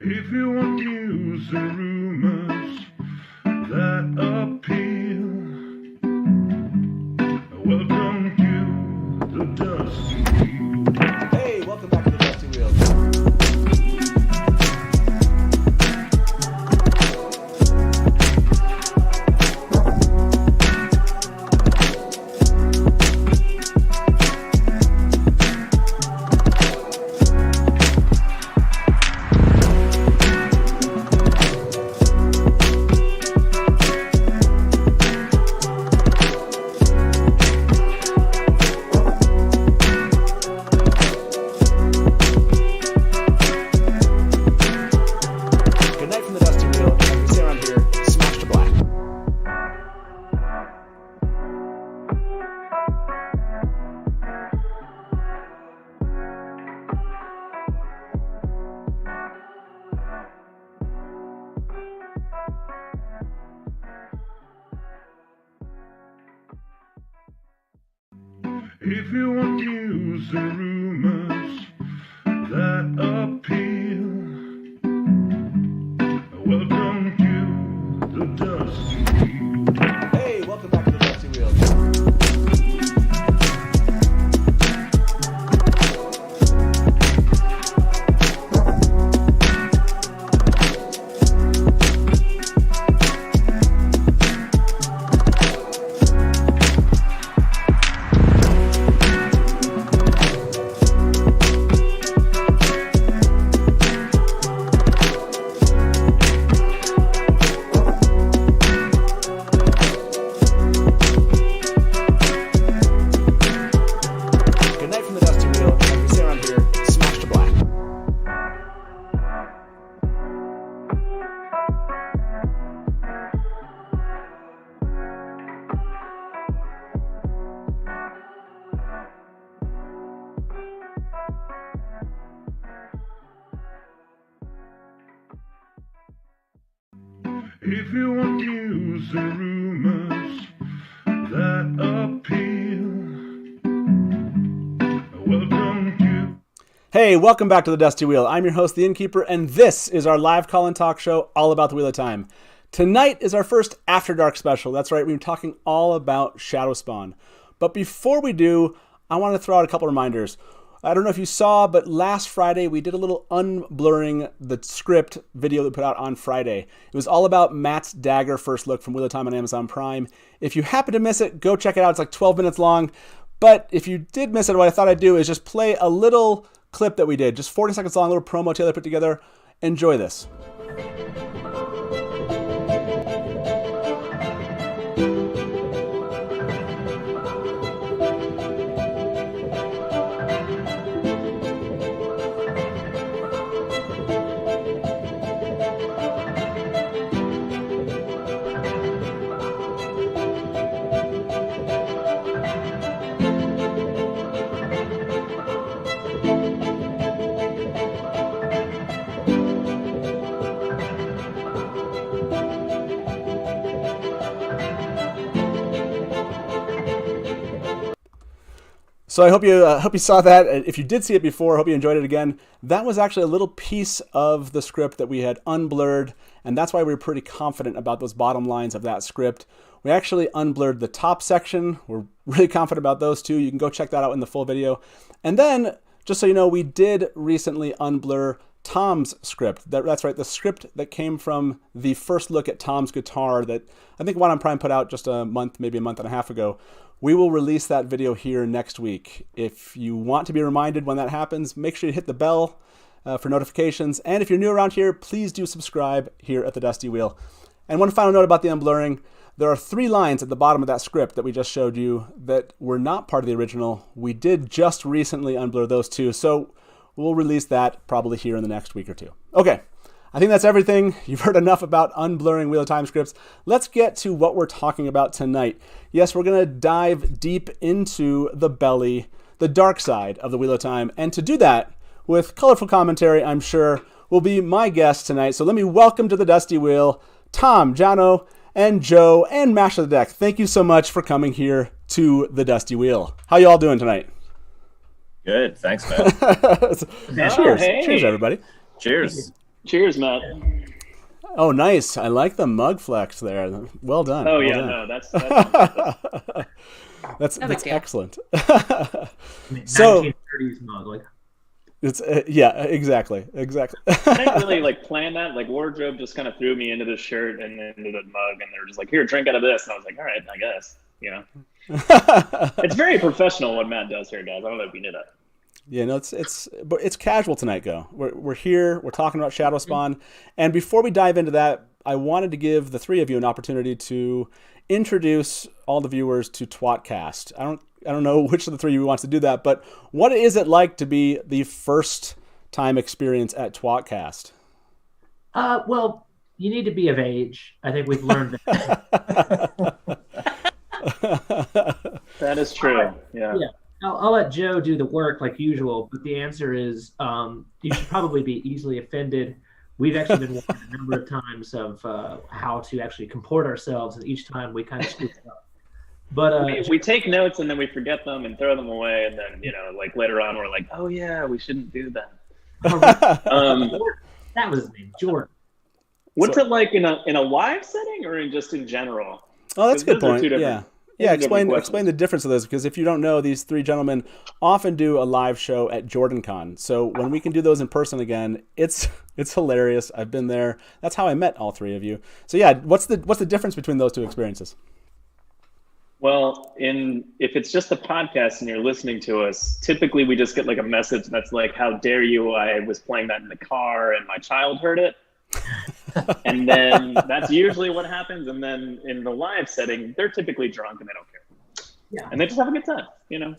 If you want news and rumors that appeal, welcome to the Dusty Wheel. Hey, welcome back to the Dusty Wheel. If you want news and rumors that appeal, welcome to the Dusty Wheel. Hey, welcome back to the Dusty Wheel. If you want news and rumors that appeal, welcome to... Hey, welcome back to the Dusty Wheel. I'm your host, the Innkeeper, and this is our live call and talk show all about the Wheel of Time. Tonight is our first After Dark special. That's right, we're talking all about Shadowspawn. But before we do, I want to throw out a couple reminders. I don't know if you saw, but last Friday we did a little unblurring the script video that we put out on Friday. It was all about Matt's Dagger first look from Wheel of Time on Amazon Prime. If you happen to miss it, go check it out. It's like 12 minutes long. But if you did miss it, what I thought I'd do is just play a little clip that we did, just 40 seconds long, a little promo Taylor put together. Enjoy this. So I hope you saw that. If you did see it before, I hope you enjoyed it again. That was actually a little piece of the script that we had unblurred, and that's why we were pretty confident about those bottom lines of that script. We actually unblurred the top section. We're really confident about those too. You can go check that out in the full video. And then, just so you know, we did recently unblur Tom's script. That's right, the script that came from the first look at Tom's guitar that I think WoT Prime put out just a month, maybe a month and a half ago. We will release that video here next week. If you want to be reminded when that happens, make sure you hit the bell for notifications. And if you're new around here, please do subscribe here at the Dusty Wheel. And one final note about the unblurring. There are 3 lines at the bottom of that script that we just showed you that were not part of the original. We did just recently unblur those 2, so we'll release that probably here in the next week or 2. Okay, I think that's everything. You've heard enough about unblurring Wheel of Time scripts. Let's get to what we're talking about tonight. Yes, we're going to dive deep into the belly, the dark side of the Wheel of Time. And to do that, with colorful commentary, I'm sure, will be my guest tonight. So let me welcome to the Dusty Wheel, Tom, Jono, and Joe, and Mash of the Deck. Thank you so much for coming here to the Dusty Wheel. How you all doing tonight? Good, thanks, man. Cheers. Hey. Cheers, everybody. Cheers. Cheers, Matt. Oh, nice. I like the mug flex there. Well done. Oh well yeah, done. no, that's that's big deal. excellent. So 1930s mug, like it's yeah, exactly. I didn't really like plan that. Like wardrobe just kind of threw me into this shirt and into the mug, and they were just like, "Here, drink out of this." And I was like, "All right, I guess." You know, it's very professional what Matt does here, guys. I don't know if you knew that. Yeah, no, it's casual tonight, Go. We're here. We're talking about Shadowspawn, and before we dive into that, I wanted to give the three of you an opportunity to introduce all the viewers to tWoTcast. I don't know which of the three of you wants to do that, but what is it like to be the first time experience at tWoTcast? well, you need to be of age. I think we've learned that. That is true. Yeah. I'll let Joe do the work like usual, but the answer is you should probably be easily offended. We've actually been warned a number of times of how to actually comport ourselves, and each time we kind of screw it up. But we take notes and then we forget them and throw them away, and then like later on we're like, oh yeah, we shouldn't do that. That was his name, Jordan. What's it like in a live setting or just in general? Oh, that's a good Those are point. two different- Yeah, different explain the difference of those, because if you don't know, these three gentlemen often do a live show at JordanCon. So when we can do those in person again, it's hilarious. I've been there. That's how I met all three of you. So yeah, what's the difference between those two experiences? Well, if it's just a podcast and you're listening to us, typically we just get like a message that's like, "How dare you? I was playing that in the car and my child heard it." And then that's usually what happens. And then in the live setting, they're typically drunk and they don't care. Yeah. And they just have a good time.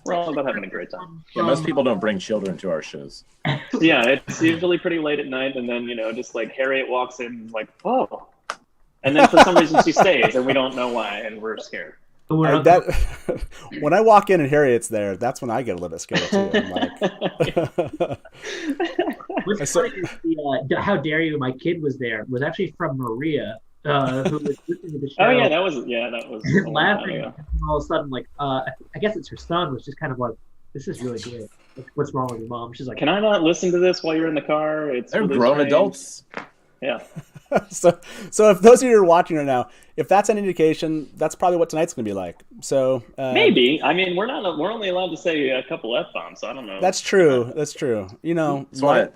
We're all about having a great time. Yeah, most people don't bring children to our shows. Yeah, it's usually pretty late at night, and then just like Harriet walks in, like, "Whoa," and then for some reason she stays, and we don't know why, and we're scared. When I walk in and Harriet's there, that's when I get a little bit scared too. I'm like, What's funny is the "How dare you?" My kid was there. Was actually from Maria, who was listening to the show. Oh yeah, that was laughing. And all of a sudden, like I guess it's her son was just kind of like, "This is really good. What's wrong with your mom?" She's like, "Can I not listen to this while you're in the car? They're really grown strange." adults. Yeah. So if those of you who are watching right now, if that's any indication, that's probably what tonight's going to be like. So maybe. I mean, we're only allowed to say a couple F-bombs, so I don't know. That's true. That's true. That's why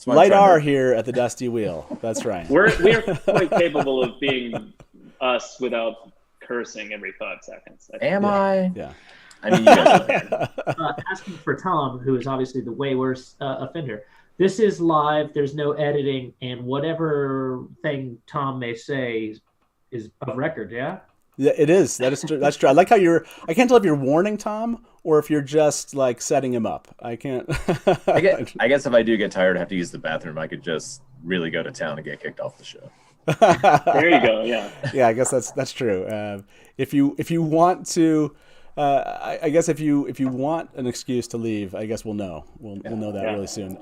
Light R here at the Dusty Wheel. That's right. We are quite capable of being us without cursing every 5 seconds. Am I? Yeah. I mean, you guys asking for Tom, who is obviously the way worse offender. This is live. There's no editing, and whatever thing Tom may say is of record. Yeah. Yeah, it is. That is true. That's true. I like how I can't tell if you're warning Tom or if you're just like setting him up. I can't. I guess if I do get tired and have to use the bathroom, I could just really go to town and get kicked off the show. There you go. Yeah. Yeah, I guess that's true. If you want to. I guess if you want an excuse to leave, I guess we'll know. We'll know that really soon.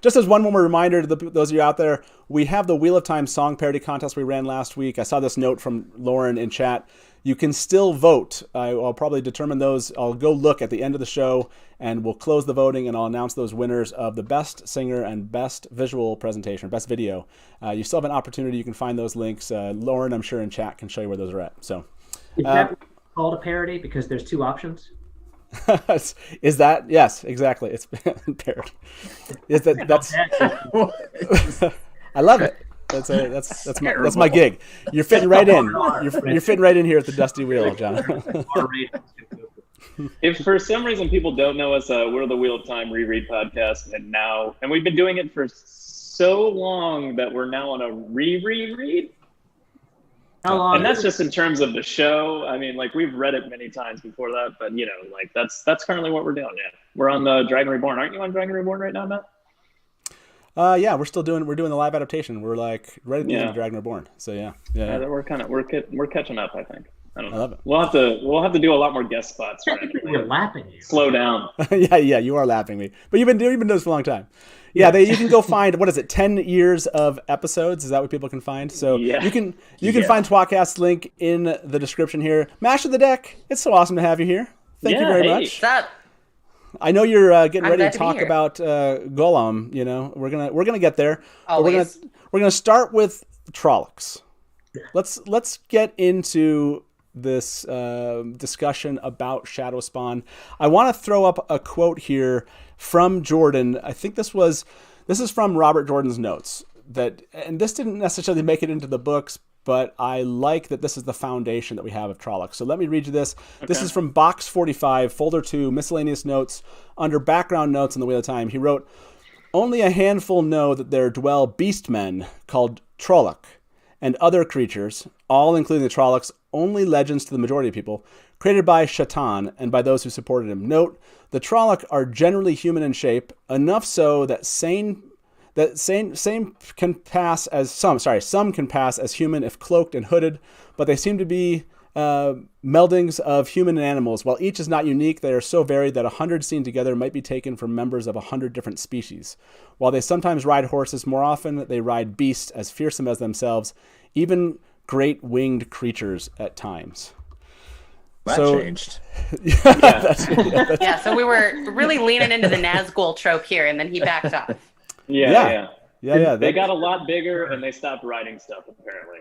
Just as one more reminder to those of you out there, we have the Wheel of Time song parody contest we ran last week. I saw this note from Lauren in chat. You can still vote. I'll probably determine those. I'll go look at the end of the show, and we'll close the voting, and I'll announce those winners of the best singer and best visual presentation, best video. You still have an opportunity. You can find those links. Lauren, I'm sure in chat, can show you where those are at. So. Is that called a parody because there's 2 options? Is that? Yes, exactly. It's parody. Is that's? I love it. That's my gig. You're fitting right in. You're fitting right in here at the Dusty Wheel, John. If for some reason people don't know us, we're the Wheel of Time reread podcast, and we've been doing it for so long that we're now on a reread. How long? And that's just in terms of the show. I mean, like we've read it many times before that, but like that's currently what we're doing. Yeah, we're on the Dragon Reborn. Aren't you on Dragon Reborn right now, Matt? Yeah, we're doing the live adaptation. We're like right at the end of Dragon Reborn. So yeah. We're catching up. I think. I don't know. I love it. We'll have to do a lot more guest spots. We're lapping you. Slow down. yeah, you are lapping me. But you've been doing this for a long time. Yeah, you can go find, what is it, 10 years of episodes? Is that what people can find? So you can find tWoTcast's link in the description here. Master the Deck, it's so awesome to have you here. Thank you very much. I know you're getting I'm ready glad to to be talk here. about Gholam. You know, we're gonna get there. But Always. we're gonna start with Trollocs. Let's get into this discussion about Shadowspawn. I want to throw up a quote here from Jordan. I think this is from Robert Jordan's notes. And this didn't necessarily make it into the books, but I like that this is the foundation that we have of Trollocs. So let me read you this. Okay. This is from Box 45, Folder 2, Miscellaneous Notes. Under Background Notes in the Wheel of Time, he wrote, "Only a handful know that there dwell beastmen called Trolloc, and other creatures, all including the Trollocs, only legends to the majority of people, created by Shatan and by those who supported him. Note, the Trolloc are generally human in shape, enough so that some can pass as human if cloaked and hooded, but they seem to be meldings of human and animals. While each is not unique, they are so varied that 100 seen together might be taken from members of 100 different species. While they sometimes ride horses, more often they ride beasts as fearsome as themselves, even great winged creatures at times." That changed. Yeah, so we were really leaning into the Nazgul trope here, and then he backed off. Yeah. They got a lot bigger, and they stopped writing stuff, apparently.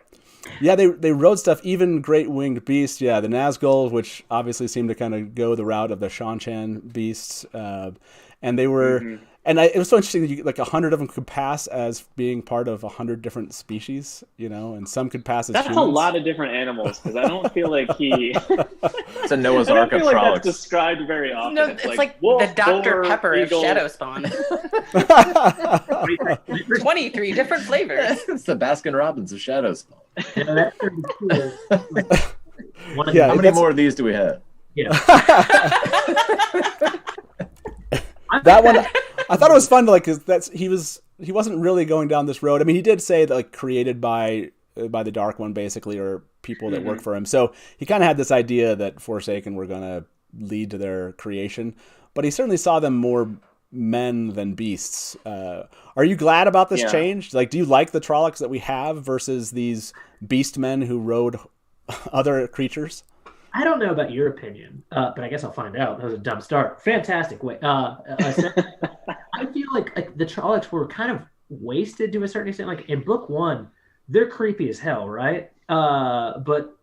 Yeah, they wrote stuff, even great winged beasts. Yeah, the Nazgul, which obviously seemed to kind of go the route of the Shanchan beasts. And they were... And it was so interesting that 100 of them could pass as being part of 100 different species, you know, and some could pass as That's humans. a lot of different animals, because I don't feel like he... It's a Noah's Ark of I don't feel like Trollocs. that's described very often. No, it's like wolf, the Dr. boar, Pepper eagle. of Shadowspawn. 23 different flavors. It's the Baskin Robbins of Shadowspawn. Yeah, that's pretty cool. Yeah, How many more of these do we have? Yeah. That one, I thought it was fun to because he wasn't really going down this road. I mean, he did say that created by the Dark One basically, or people that work for him. So he kind of had this idea that Forsaken were going to lead to their creation, but he certainly saw them more men than beasts. Are you glad about this change? Do you like the Trollocs that we have versus these beast men who rode other creatures? I don't know about your opinion, but I guess I'll find out. That was a dumb start. Fantastic. I feel like the Trollocs were kind of wasted to a certain extent. Like in book 1, they're creepy as hell, right? But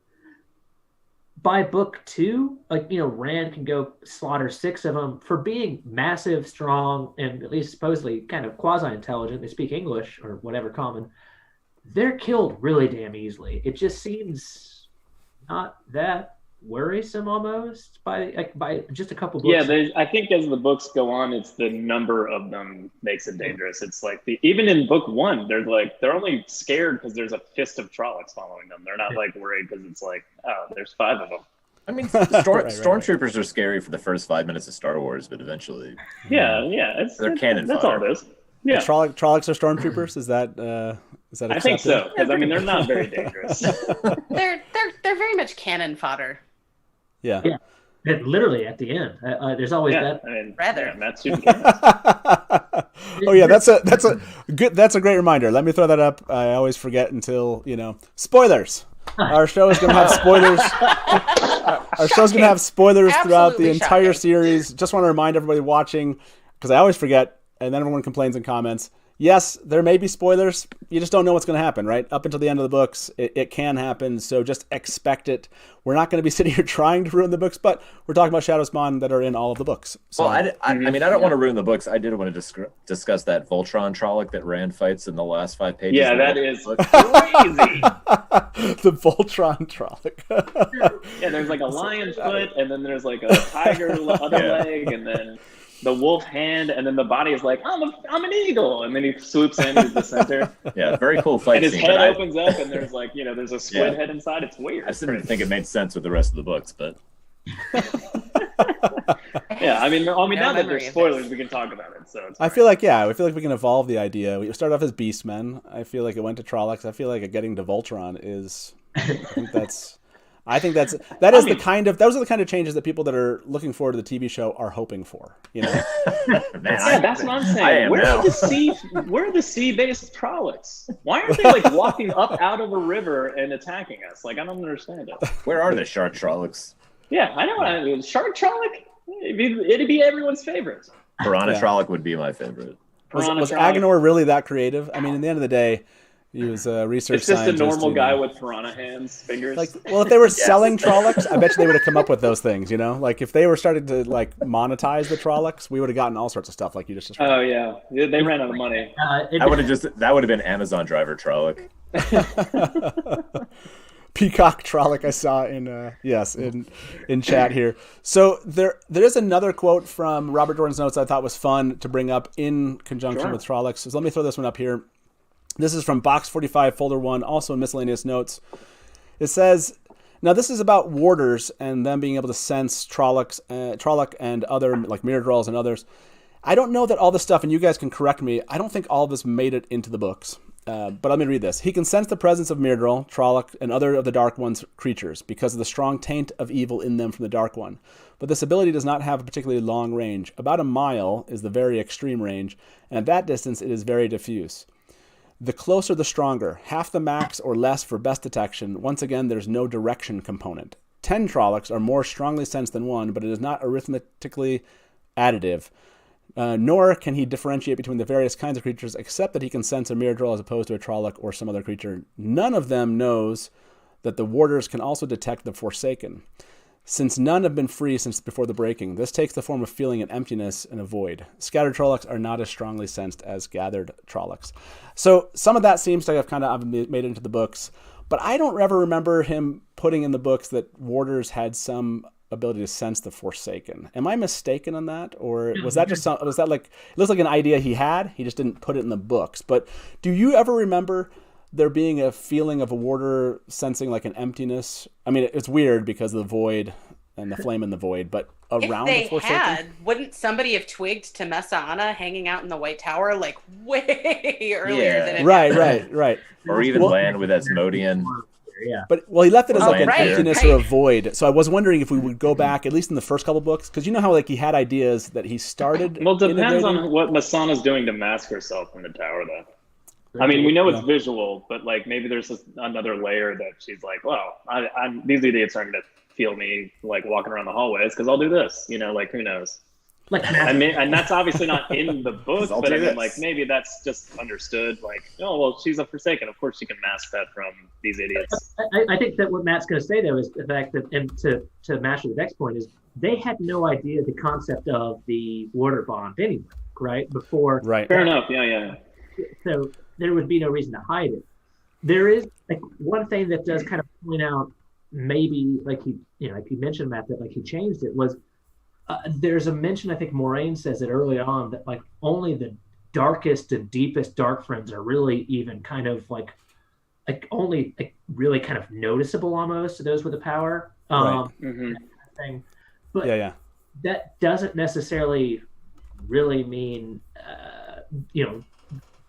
by book 2, Rand can go slaughter 6 of them for being massive, strong, and at least supposedly kind of quasi-intelligent. They speak English or whatever common. They're killed really damn easily. It just seems not that worrisome almost by just a couple books. Yeah, I think as the books go on, it's the number of them makes it dangerous. It's like even in book 1, they're only scared because there's a fist of Trollocs following them. They're not worried because it's there's 5 of them. I mean, stormtroopers are scary for the first 5 minutes of Star Wars, but eventually, they're cannon That's fodder. all it is. Yeah, Trollocs are stormtroopers. Is that accepted? I think so, because they're not very dangerous. They're very much cannon fodder. Yeah. And literally at the end, there's always that. I mean, Rather. Matt's super cannons. Oh yeah, that's a great reminder. Let me throw that up. I always forget until spoilers. Our show is going to have spoilers. Our show's going to have spoilers throughout the Absolutely entire shocking. series. Just want to remind everybody watching, because I always forget, and then everyone complains in comments. Yes, there may be spoilers. You just don't know what's going to happen, right? Up until the end of the books, it can happen. So just expect it. We're not going to be sitting here trying to ruin the books, but we're talking about Shadowspawn that are in all of the books. So, Well, I mean, I don't want to ruin the books. I did want to discuss that Voltron Trolloc that Rand fights in the last 5 pages. Yeah, of that the is book. crazy. the Voltron Trolloc. Yeah, there's a lion foot, and then there's a tiger other leg, and then the wolf hand, and then the body is I'm an eagle, and then he swoops in to the center. Yeah, very cool fight And his scene. head but opens up, and there's there's a squid head inside. It's weird. I just didn't think it made sense with the rest of the books, but Yeah, I mean, now that memory there's of spoilers, this. we can talk about it. So it's I feel like we can evolve the idea. We started off as Beastmen. I feel like it went to Trollocs. I feel like getting to Voltron is. I think those are the kind of changes that people that are looking forward to the TV show are hoping for. Yeah, that's what I'm saying. Where are the sea-based Trollocs? Why aren't they walking up out of a river and attacking us? I don't understand it. where are the shark Trollocs? Yeah, I know. Shark Trolloc? It'd be everyone's favorite. Piranha Yeah. Trolloc would be my favorite. Was Trolloc. Agenor really that creative? I mean, in the end of the day, he was a research It's just a scientist. normal you guy know. with piranha hands, fingers. Like, well, if they were selling Trollocs, I bet you they would have come up with those things, you know? Like, if they were starting to, like, monetize the Trollocs, we would have gotten all sorts of stuff like you just described. Oh yeah, they ran out of money. That would have been Amazon driver Trolloc. Peacock Trolloc I saw in chat here. So there is another quote from Robert Jordan's notes I thought was fun to bring up in conjunction with Trollocs. So let me throw this one up here. This is from Box 45, Folder 1, also in Miscellaneous Notes. It says, now this is about warders and them being able to sense Trolloc and other, like Myrddraals and others. I don't know that all this stuff, and you guys can correct me, I don't think all of this made it into the books. But let me read this. He can sense the presence of Myrddraal, Trolloc, and other of the Dark One's creatures because of the strong taint of evil in them from the Dark One. But this ability does not have a particularly long range. About a mile is the very extreme range, and at that distance it is very diffuse. The closer the stronger, half the max or less for best detection. Once again, there's no direction component. 10 Trollocs are more strongly sensed than 1, but it is not arithmetically additive. Nor can he differentiate between the various kinds of creatures, except that he can sense a Myrddraal as opposed to a Trolloc or some other creature. None of them knows that the warders can also detect the Forsaken. Since none have been free since before the breaking, this takes the form of feeling an emptiness and a void. Scattered Trollocs are not as strongly sensed as gathered Trollocs. So some of that seems to have kind of made it into the books, but I don't ever remember him putting in the books that warders had some ability to sense the Forsaken. Am I mistaken on that, or was that just was that like, it looks like an idea he had? He just didn't put it in the books. But do you ever remember there being a feeling of a warder sensing like an emptiness? I mean, it's weird because of the void and the flame in the void, but around the If they Forsaken? had, wouldn't somebody have twigged to Messana hanging out in the White Tower like way earlier than it Right. Or even land with Asmodean. Yeah. But he left it as like an right, emptiness right. or a void. So I was wondering if we would go back, at least in the first couple books, because you know how like he had ideas that he started. Well, it depends integrating? on what Masana's doing to mask herself in the tower, though. I mean, we know it's visual, but like maybe there's another layer that she's like, well, these idiots aren't going to feel me like walking around the hallways because I'll do this. You know, like who knows? Like I mean, and that's obviously not in the book, I'll but do I mean, this. like maybe that's just understood. Like, oh well, she's a Forsaken. Of course, she can mask that from these idiots. I think that what Matt's going to say though is the fact that, and to Master the next point is, they had no idea the concept of the warder bond anyway, right? Before, Right. Fair enough. Yeah. so there would be no reason to hide it. There is like one thing that does kind of point out, maybe like like you mentioned, Matt, that like he changed it was. There's a mention, I think Moraine says it early on, that like only the darkest and deepest dark friends are really even kind of like only like really kind of noticeable almost to those with the power. Right. Mm-hmm. Thing. But Yeah. that doesn't necessarily really mean,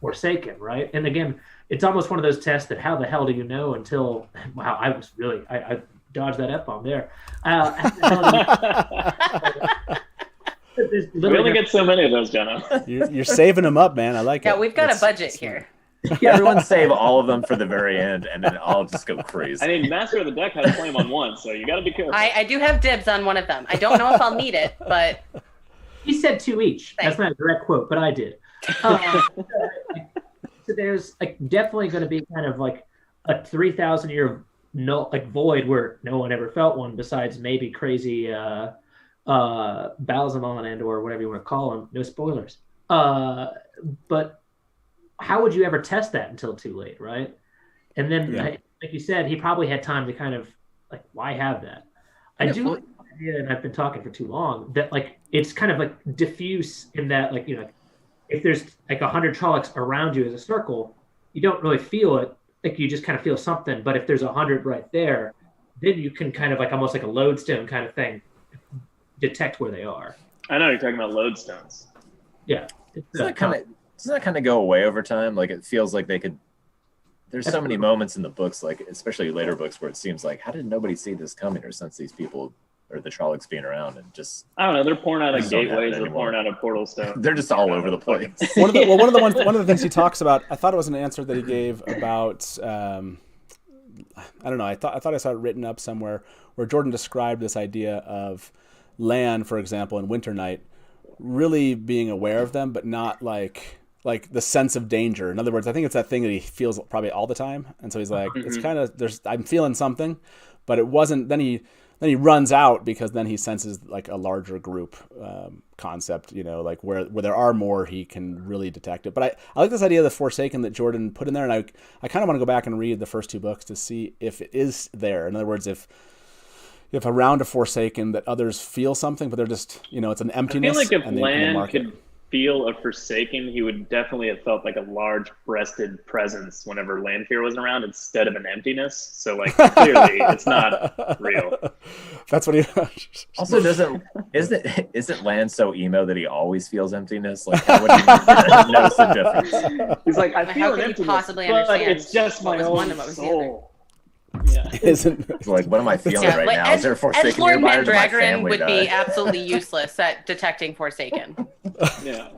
Forsaken, right? And again, it's almost one of those tests that how the hell do you know until, wow, I dodged that F-bomb there. We only get so many of those, Jenna. You're saving them up, man. I like it. Yeah, we've got It's- a budget here. Everyone save all of them for the very end, and then I'll just go crazy. I mean, Master of the Deck has flame on one, so you got to be careful. I do have dibs on one of them. I don't know if I'll need it, but He said 2 each. That's not a direct quote, but I did. So there's like definitely going to be kind of like a 3,000-year void where no one ever felt one besides maybe crazy Balsamon and or whatever you want to call him. No spoilers. But how would you ever test that until too late, right? And then, like you said, he probably had time to kind of like, why have that? I do like the idea, and I've been talking for too long, that like it's kind of like diffuse in that, like, if there's like 100 Trollocs around you as a circle, you don't really feel it. Like you just kind of feel something. But if there's 100 right there, then you can kind of like almost like a lodestone kind of thing detect where they are. I know you're talking about lodestones. Yeah. Doesn't that kind of go away over time? Like it feels like they could. There's so many moments in the books, like especially later books, where it seems like, how did nobody see this coming or sense these people or the Trollocs being around, and just I don't know. They're pouring out of Just don't have it gateways. They're anymore. pouring out of portal stones. they're just all over the place. one of the things he talks about, I thought it was an answer that he gave about, I don't know, I thought I saw it written up somewhere where Jordan described this idea of Lan, for example, in Winter Night, really being aware of them, but not like the sense of danger. In other words, I think it's that thing that he feels probably all the time, and so he's like, it's kind of I'm feeling something, but it wasn't. Then he runs out because then he senses like a larger group concept, like where there are more, he can really detect it. But I like this idea of the Forsaken that Jordan put in there, and I kind of want to go back and read the first 2 books to see if it is there. In other words, if around a Forsaken that others feel something, but they're just, it's an emptiness. I feel like if Lan could feel a Forsaken, he would definitely have felt like a large-breasted presence whenever Lanfear wasn't around instead of an emptiness. So, like, clearly it's not real. That's what he... Also, isn't Lan so emo that he always feels emptiness? Like, how would he notice the difference? He's like, I feel how an could he emptiness, possibly but understand it's just my what was own one and what was the other? soul. Yeah. Isn't Like, what am I feeling right like, now? Is there a Forsaken Lord nearby, or did my Myrddraal family would die? be absolutely useless at detecting Forsaken. Yeah.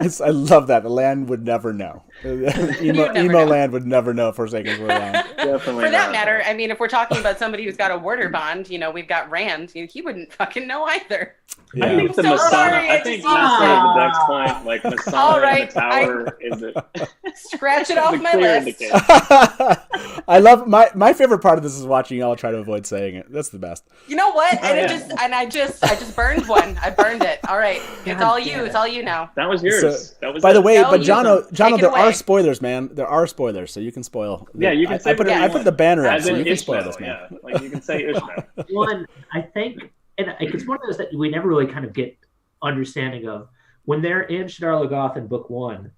I love that. The Land would never know. Emo know. Land would never know Forsakens were around. Definitely For that not. matter, I mean, if we're talking about somebody who's got a warder bond, we've got Rand. He wouldn't fucking know either. Yeah. I think the So Masana. sorry, I I think just- that's one of the next point. Like Masana All right, in the tower is it. Scratch it off the my clear list. indicator. I love my favorite part of this is watching y'all try to avoid saying it. That's the best. You know what? And yeah. I just burned one. I burned it. All right, it's all you. It's all you now. That was yours. So, that was by it. the way, No, but you Jono, take it there are away. spoilers, man. There are spoilers, so you can spoil. Yeah, you can say I put whatever you I put want. the banner up, As so in you can Ishmael, spoil this, man. yeah. Like you can say Ishmael. One, I think, and it's one of those that we never really kind of get understanding of. When they're in Shadar Logoth in book 1,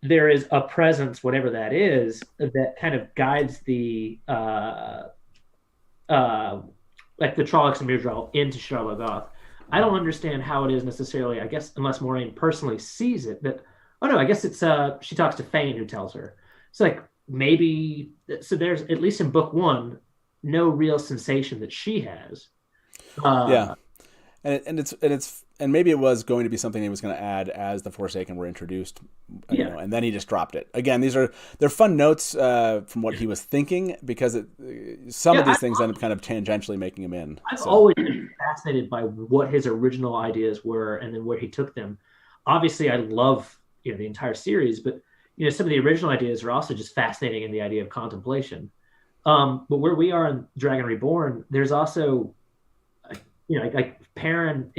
there is a presence, whatever that is, that kind of guides the like the Trollocs and Myrddraal into Shadar Logoth. I don't understand how it is necessarily, I guess, unless Moraine personally sees it, that, oh no, I guess it's, she talks to Fane who tells her. It's like, maybe, so there's, at least in book 1, no real sensation that she has. Yeah. And maybe it was going to be something he was going to add as the Forsaken were introduced, and then he just dropped it. Again, they're fun notes from what he was thinking, because some of these things end up kind of tangentially making him in. I've always been fascinated by what his original ideas were and then where he took them. Obviously, I love the entire series, but some of the original ideas are also just fascinating in the idea of contemplation. But where we are in Dragon Reborn, there's also, like Perrin,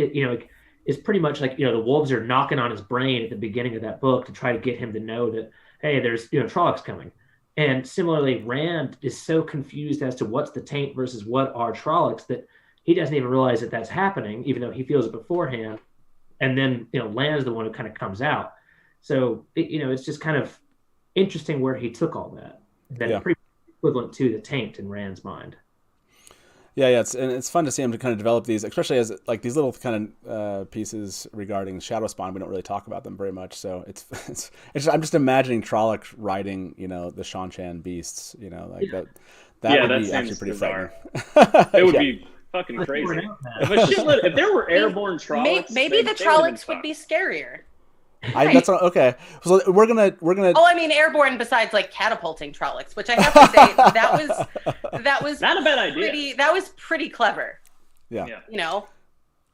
is pretty much like, the wolves are knocking on his brain at the beginning of that book to try to get him to know that, hey, there's, Trollocs coming. And similarly, Rand is so confused as to what's the taint versus what are Trollocs that he doesn't even realize that that's happening, even though he feels it beforehand. And then, Lan's the one who kind of comes out. So, it's just kind of interesting where he took all that. That's pretty equivalent to the taint in Rand's mind. Yeah, it's fun to see him to kind of develop these, especially as like these little kind of pieces regarding Shadowspawn. We don't really talk about them very much, so it's I'm just imagining Trolloc riding, the Shan beasts, like that. That would be actually pretty bizarre. frightening. It would be fucking crazy. If there were airborne Trollocs, maybe the Trollocs would be scarier. That's okay. So we're gonna. Oh, I mean, airborne besides like catapulting Trollocs, which I have to say that was not a bad idea. That was pretty clever. Yeah.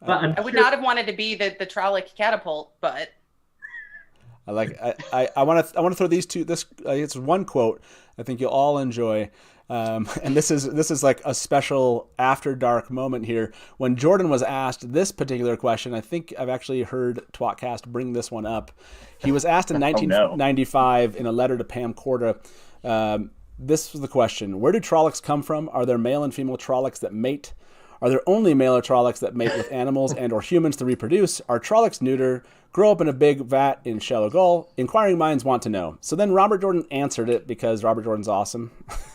I would not have wanted to be the Trolloc catapult, but I want to throw these two. It's one quote I think you'll all enjoy. And this is like a special after dark moment here. When Jordan was asked this particular question, I think I've actually heard tWoTcast bring this one up. He was asked in 1995 in a letter to Pam Corda. This was the question: where do Trollocs come from? Are there male and female Trollocs that mate? Are there only male Trollocs that mate with animals and or humans to reproduce? Are Trollocs neuter? Grow up in a big vat in Shallow Gull? Inquiring minds want to know. So then Robert Jordan answered it, because Robert Jordan's awesome.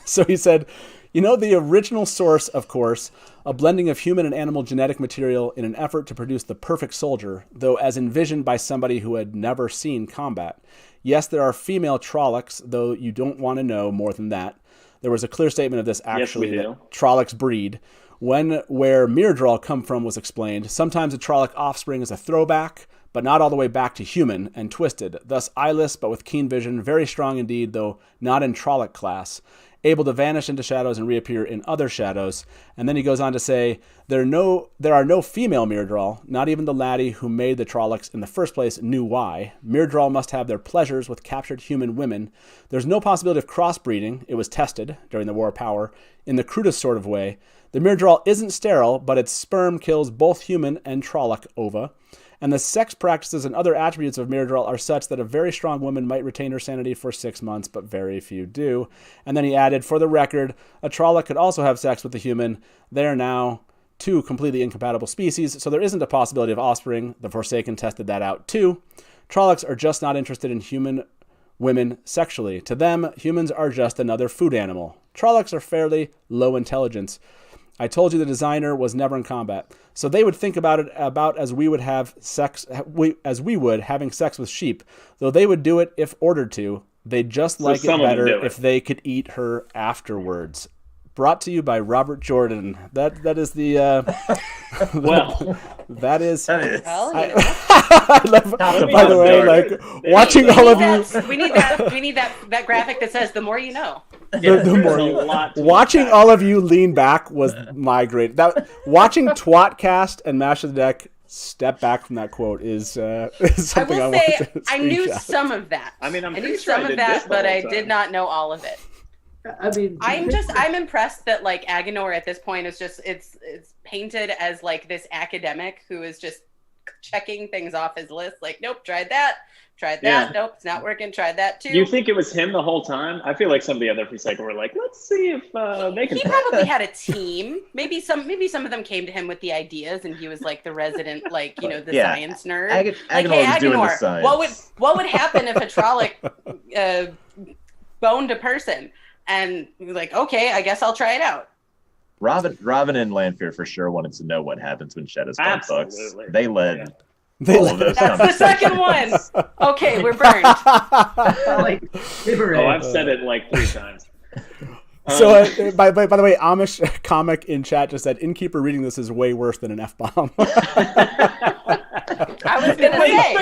So he said, the original source, of course, a blending of human and animal genetic material in an effort to produce the perfect soldier, though as envisioned by somebody who had never seen combat. Yes, there are female Trollocs, though you don't want to know more than that. There was a clear statement of this, actually, that Trollocs breed. Where Myrddraal come from was explained. Sometimes a Trolloc offspring is a throwback, but not all the way back to human, and twisted, thus eyeless but with keen vision, very strong indeed, though not in Trolloc class. able to vanish into shadows and reappear in other shadows. And then he goes on to say, there are no female Myrddraal, not even the laddie who made the Trollocs in the first place knew why. Myrddraal must have their pleasures with captured human women. There's no possibility of crossbreeding. It was tested during the War of Power in the crudest sort of way. The Myrddraal isn't sterile, but its sperm kills both human and Trolloc ova. And the sex practices and other attributes of Myrddraal are such that a very strong woman might retain her sanity for 6 months, but very few do. And then he added, for the record, a Trolloc could also have sex with a human. They are now 2 completely incompatible species, so there isn't a possibility of offspring. The Forsaken tested that out too. Trollocs are just not interested in human women sexually. To them, humans are just another food animal. Trollocs are fairly low intelligence. I told you the designer was never in combat. So they would think about it about as we would have sex, as we would having sex with sheep, though they would do it if ordered to. They'd just like it better if they could eat her afterwards. Brought to you by Robert Jordan. That is the Well, that is. Well, I love, by the way, like watching all of you. We need that graphic that says "the more you know." The more watching all of you lean back was my great. That watching tWoTcast and Mash of the Deck step back from that quote is something I will want say to I knew screenshot. some of that. I mean, I knew some of that, but I did not know all of it. I mean, I'm impressed that like Agenor at this point is just it's painted as like this academic who is just checking things off his list. Like, nope, tried that, nope, it's not working, tried that too. You think it was him the whole time? I feel like some of the other Forsaken were like, let's see if they can. He probably had a team. Maybe some of them came to him with the ideas, and he was like the resident, like the science nerd. Like, hey, Agenor, what would happen if a Trolloc boned a person? And he's like, okay, I guess I'll try it out. Robin and Lanfear for sure wanted to know what happens when Shadowspawn books. They led They all of those That's the second one. Okay, we're burned. I've said it like 3 times. So, by the way, Amish comic in chat just said, Innkeeper reading this is way worse than an F-bomb. I was going to say.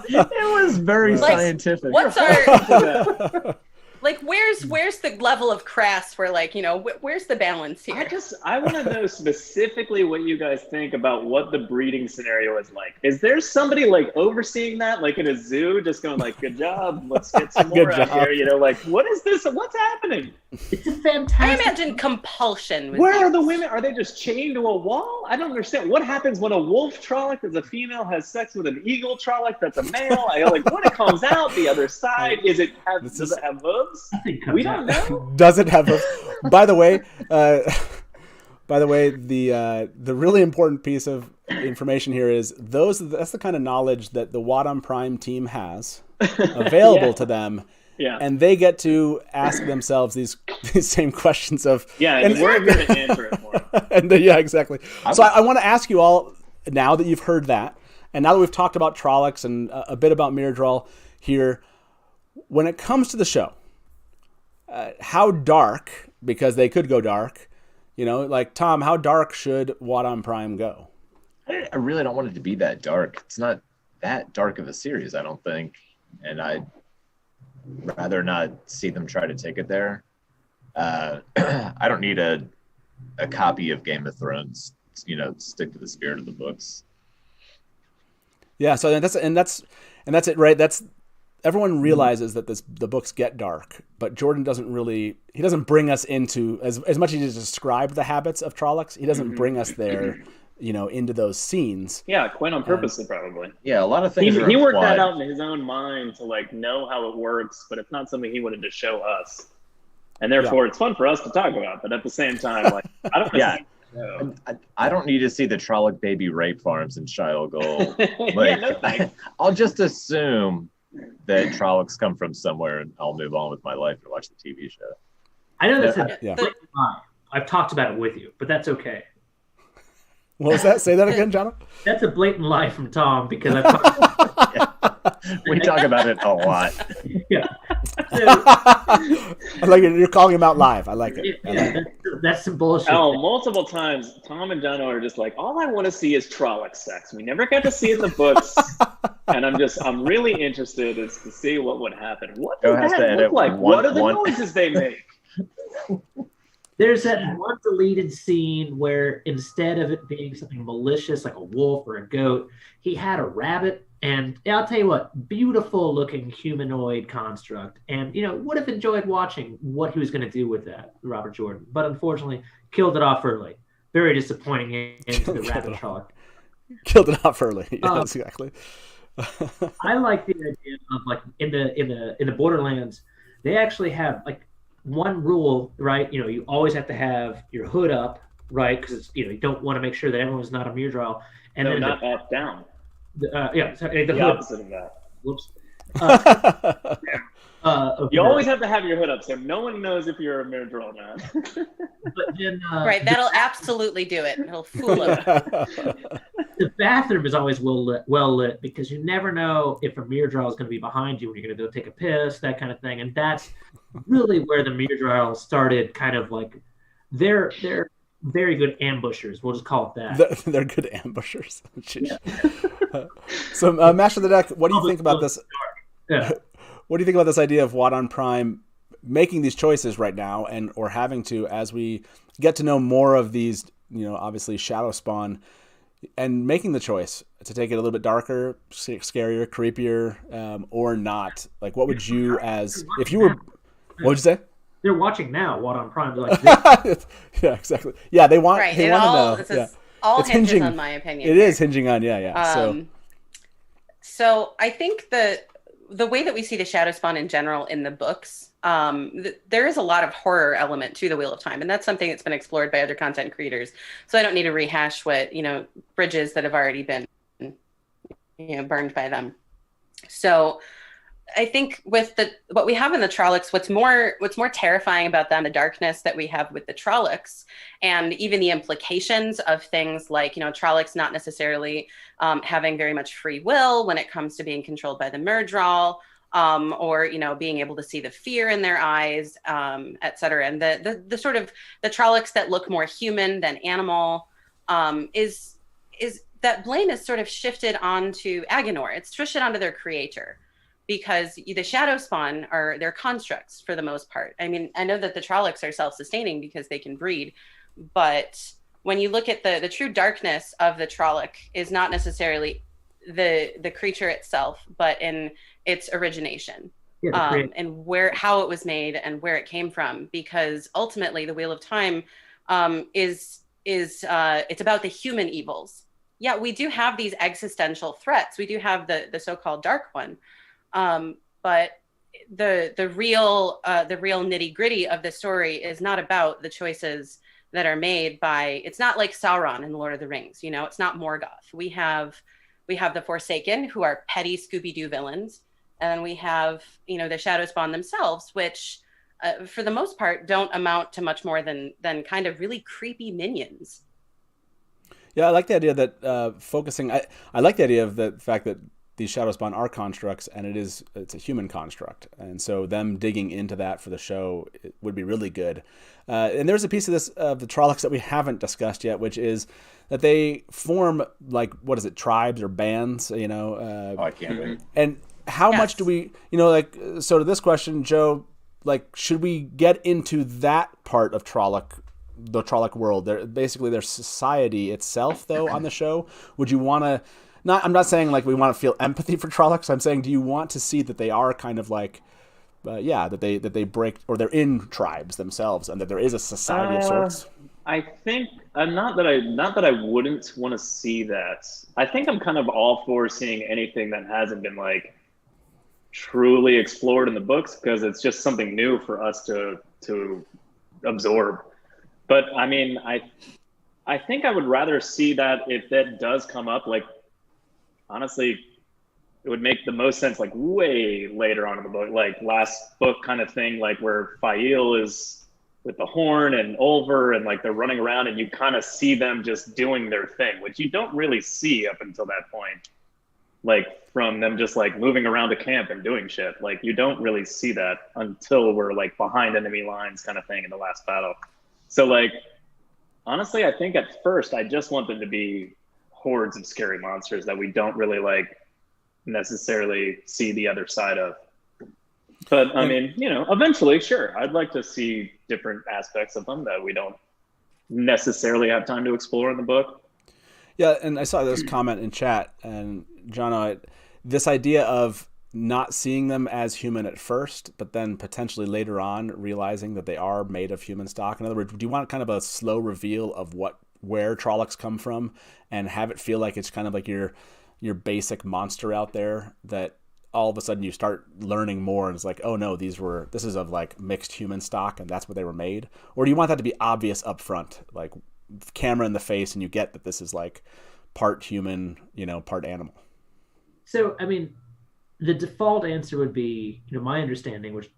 It was very scientific. What's our... Like, where's the level of crass where, like, where's the balance here? I want to know specifically what you guys think about what the breeding scenario is like. Is there somebody, like, overseeing that, like, in a zoo, just going, like, good job, let's get some more out here, like, what is this? What's happening? It's a fantastic... I imagine compulsion. Where are the women? Are they just chained to a wall? I don't understand. What happens when a wolf Trolloc that's a female has sex with an eagle Trolloc that's a male? When it comes out the other side, does it have hooves? We don't know. Does it have hooves? By the way, the really important piece of information here is that's the kind of knowledge that the WoT Prime team has available to them. Yeah. And they get to ask themselves these same questions of... Yeah, and we're here to answer it for them. Yeah, exactly. So I want to ask you all, now that you've heard that, and now that we've talked about Trollocs and a bit about Myrddraal here, when it comes to the show, how dark, because they could go dark, like Tom, how dark should WoT Prime go? I really don't want it to be that dark. It's not that dark of a series, I don't think. And I'd rather not see them try to take it there. I don't need a copy of Game of Thrones, stick to the spirit of the books. Yeah, so that's it, right? Everyone realizes that the books get dark, but Jordan doesn't bring us into, as much as he described the habits of Trollocs, he doesn't bring us there, into those scenes. Yeah, quite on purpose, probably. Yeah, a lot of things he worked that out in his own mind to know how it works, but it's not something he wanted to show us. And therefore it's fun for us to talk about, but at the same time, I don't know. I don't need to see the Trolloc baby rape farms in Shile Gold. I'll just assume that Trollocs come from somewhere, and I'll move on with my life and watch the TV show. I know that's a blatant lie. I've talked about it with you, but that's okay. What was that? Say that again, John. That's a blatant lie from Tom, because I've talked about it. We talk about it a lot. Yeah. I like it. You're calling him out live. I like it. That's some bullshit. Oh, multiple times, Tom and John are just like, all I want to see is Trolloc sex. We never got to see it in the books. And I'm really interested to see what would happen. What does that look like? What are the noises they make? There's that one deleted scene where instead of it being something malicious like a wolf or a goat, he had a rabbit. And I'll tell you what, beautiful looking humanoid construct. And, would have enjoyed watching what he was going to do with that, Robert Jordan. But unfortunately, killed it off early. Very disappointing end to the rabbit Trolloc. Killed it off early. Yes, exactly. I like the idea of like in the Borderlands, they actually have like one rule, right? You always have to have your hood up, right? Because you don't want to make sure that everyone's not a Myrddraal. And no, then not up, down. The The hood. opposite of that. Whoops. You always have to have your hood up, so no one knows if you're a Myrddraal or not. But then, Right, that'll absolutely do it. He'll fool them. the bathroom is always well lit because you never know if a Myrddraal is going to be behind you when you're going to go take a piss, that kind of thing. And that's really where the Myrddraal started, kind of like they're very good ambushers. We'll just call it that. They're good ambushers. Yeah. So, Master of the Deck, what do you think about this? Yeah. What do you think about this idea of WoT on Prime making these choices right now, or having to, as we get to know more of these, obviously Shadowspawn, and making the choice to take it a little bit darker, scarier, creepier, or not? Like, what would you, if you were, what would you say? They're watching now. WoT on Prime. They're like, yeah, exactly. Yeah, they want. Right. They want to know. This yeah. is all It's hinges hinging on my opinion. It is hinging on. Yeah. So I think the way that we see the Shadowspawn in general in the books, there is a lot of horror element to the Wheel of Time, and that's something that's been explored by other content creators. So I don't need to rehash what bridges that have already been burned by them. So I think with what we have in the Trollocs, what's more terrifying about them, the darkness that we have with the Trollocs, and even the implications of things like, Trollocs not necessarily having very much free will when it comes to being controlled by the Myrddraal, or being able to see the fear in their eyes, et cetera. And the sort of the Trollocs that look more human than animal, is that blame is sort of shifted onto Aginor. It's shifted onto their creator. Because the Shadowspawn are their constructs for the most part. I mean, I know that the Trollocs are self-sustaining because they can breed, but when you look at the true darkness of the Trolloc is not necessarily the creature itself, but in its origination, and how it was made and where it came from. Because ultimately, the Wheel of Time is it's about the human evils. Yeah, we do have these existential threats. We do have the so-called Dark One. But the real nitty gritty of the story is not about the choices that are made by. It's not like Sauron in the Lord of the Rings. It's not Morgoth. We have the Forsaken, who are petty Scooby-Doo villains, and we have the Shadowspawn themselves, which for the most part don't amount to much more than kind of really creepy minions. Yeah, I like the idea that focusing. I like the idea of the fact that these Shadowspawn are constructs, and it's a human construct, and so them digging into that for the show would be really good. And there's a piece of this of the Trollocs that we haven't discussed yet, which is that they form tribes or bands, I can't wait. And how much do we, so to this question, Joe, should we get into that part of the Trolloc world? Basically their society itself, though, on the show? Would you want to? I'm not saying we want to feel empathy for Trollocs. I'm saying, do you want to see that they are kind of that they break, or they're in tribes themselves, and that there is a society of sorts? I think not that I wouldn't want to see that. I think I'm kind of all for seeing anything that hasn't been truly explored in the books, because it's just something new for us to absorb. But I mean, I think I would rather see that if that does come up, honestly, it would make the most sense way later on in the book, last book kind of thing, where Fael is with the horn and Olver, and they're running around, and you kind of see them just doing their thing, which you don't really see up until that point. From them just moving around a camp and doing shit. You don't really see that until we're behind enemy lines kind of thing in the last battle. So honestly, I think at first I just want them to be hordes of scary monsters that we don't really necessarily see the other side of. But I mean, eventually, sure, I'd like to see different aspects of them that we don't necessarily have time to explore in the book. Yeah, and I saw this comment in chat, and Jono, this idea of not seeing them as human at first, but then potentially later on realizing that they are made of human stock. In other words, do you want kind of a slow reveal of where Trollocs come from, and have it feel like it's kind of like your basic monster out there that all of a sudden you start learning more, and it's like, oh no, this is of like mixed human stock, and that's what they were made? Or do you want that to be obvious up front, like camera in the face, and you get that this is like part human, part animal? So, I mean, the default answer would be, my understanding, which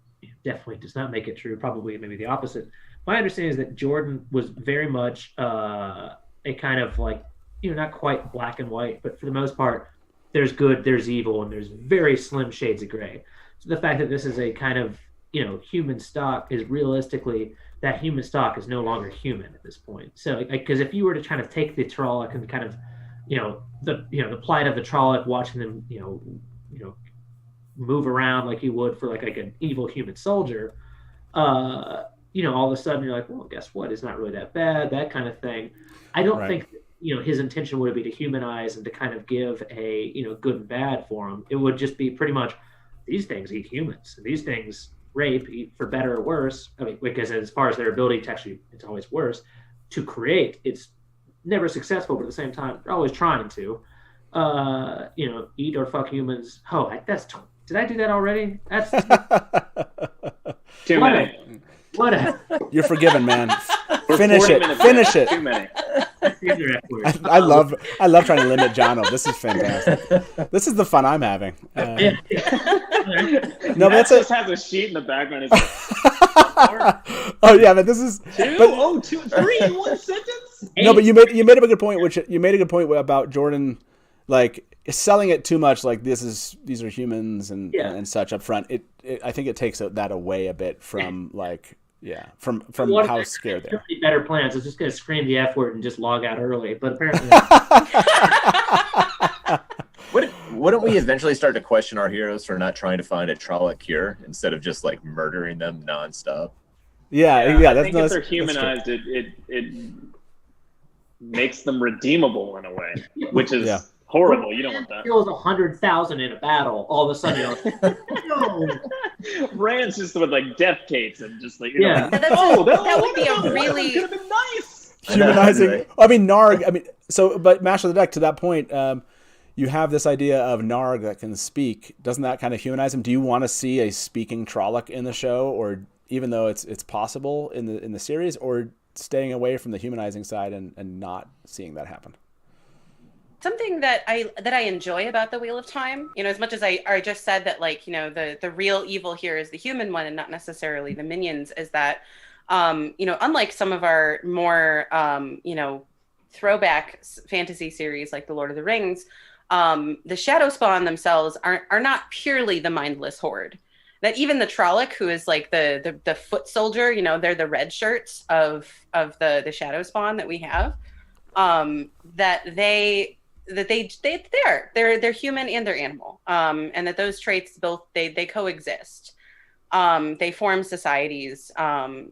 definitely does not make it true, probably maybe the opposite. My understanding is that Jordan was very much a kind of like, not quite black and white, but for the most part, there's good, there's evil, and there's very slim shades of gray. So the fact that this is a kind of, human stock is realistically, that human stock is no longer human at this point. So, because if you were to kind of take the Trolloc and kind of, the plight of the Trolloc, watching them, move around like you would for like an evil human soldier, all of a sudden you're like, well, guess what? It's not really that bad, that kind of thing. I don't think his intention would be to humanize and to kind of give a good and bad for him. It would just be pretty much, these things eat humans, and these things rape, eat for better or worse. I mean, because as far as their ability to actually, it's always worse to create. It's never successful, but at the same time, they're always trying to, eat or fuck humans. Oh, did I do that already? That's too many. Whatever. You're forgiven, man. We're Finish 40 it. minutes Finish in. it. Too many. I love trying to limit Jono. This is fantastic. This is the fun I'm having. No, but Matt just has a sheet in the background. It's like, oh yeah, but this is two, three in one sentence. No, but you made a good point. You made a good point about Jordan, like selling it too much. Like these are humans and such up front. I think it takes that away a bit from like. Yeah, from how scared they are. Better plans. I was just going to scream the F word and just log out early, but apparently. Wouldn't we eventually start to question our heroes for not trying to find a Trolloc cure instead of just like murdering them nonstop? Yeah. I think if they're humanized, it makes them redeemable in a way, which is horrible. You don't want that. Kills 100,000 in a battle. All of a sudden, you're like, no. Rand's just with like death cates and just like that would be a really could have been nice. Humanizing. I mean, Narg. But Mash of the Deck, to that point, you have this idea of Narg that can speak. Doesn't that kind of humanize him? Do you want to see a speaking Trolloc in the show, or even though it's possible in the series, or staying away from the humanizing side and not seeing that happen? Something that I enjoy about the Wheel of Time, as much as I just said that, like, the real evil here is the human one and not necessarily the minions, is that, unlike some of our more, throwback fantasy series like The Lord of the Rings, the Shadowspawn themselves are not purely the mindless horde. That even the Trolloc, who is like the foot soldier, they're the red shirts of the Shadowspawn that we have, they're human and they're animal, and that those traits both they coexist. They form societies. They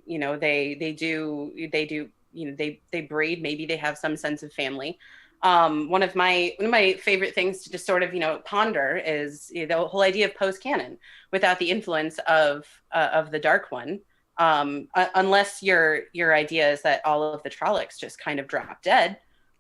breed. Maybe they have some sense of family. One of my favorite things to just sort of ponder is the whole idea of post canon without the influence of the Dark One. Unless your idea is that all of the Trollocs just kind of drop dead.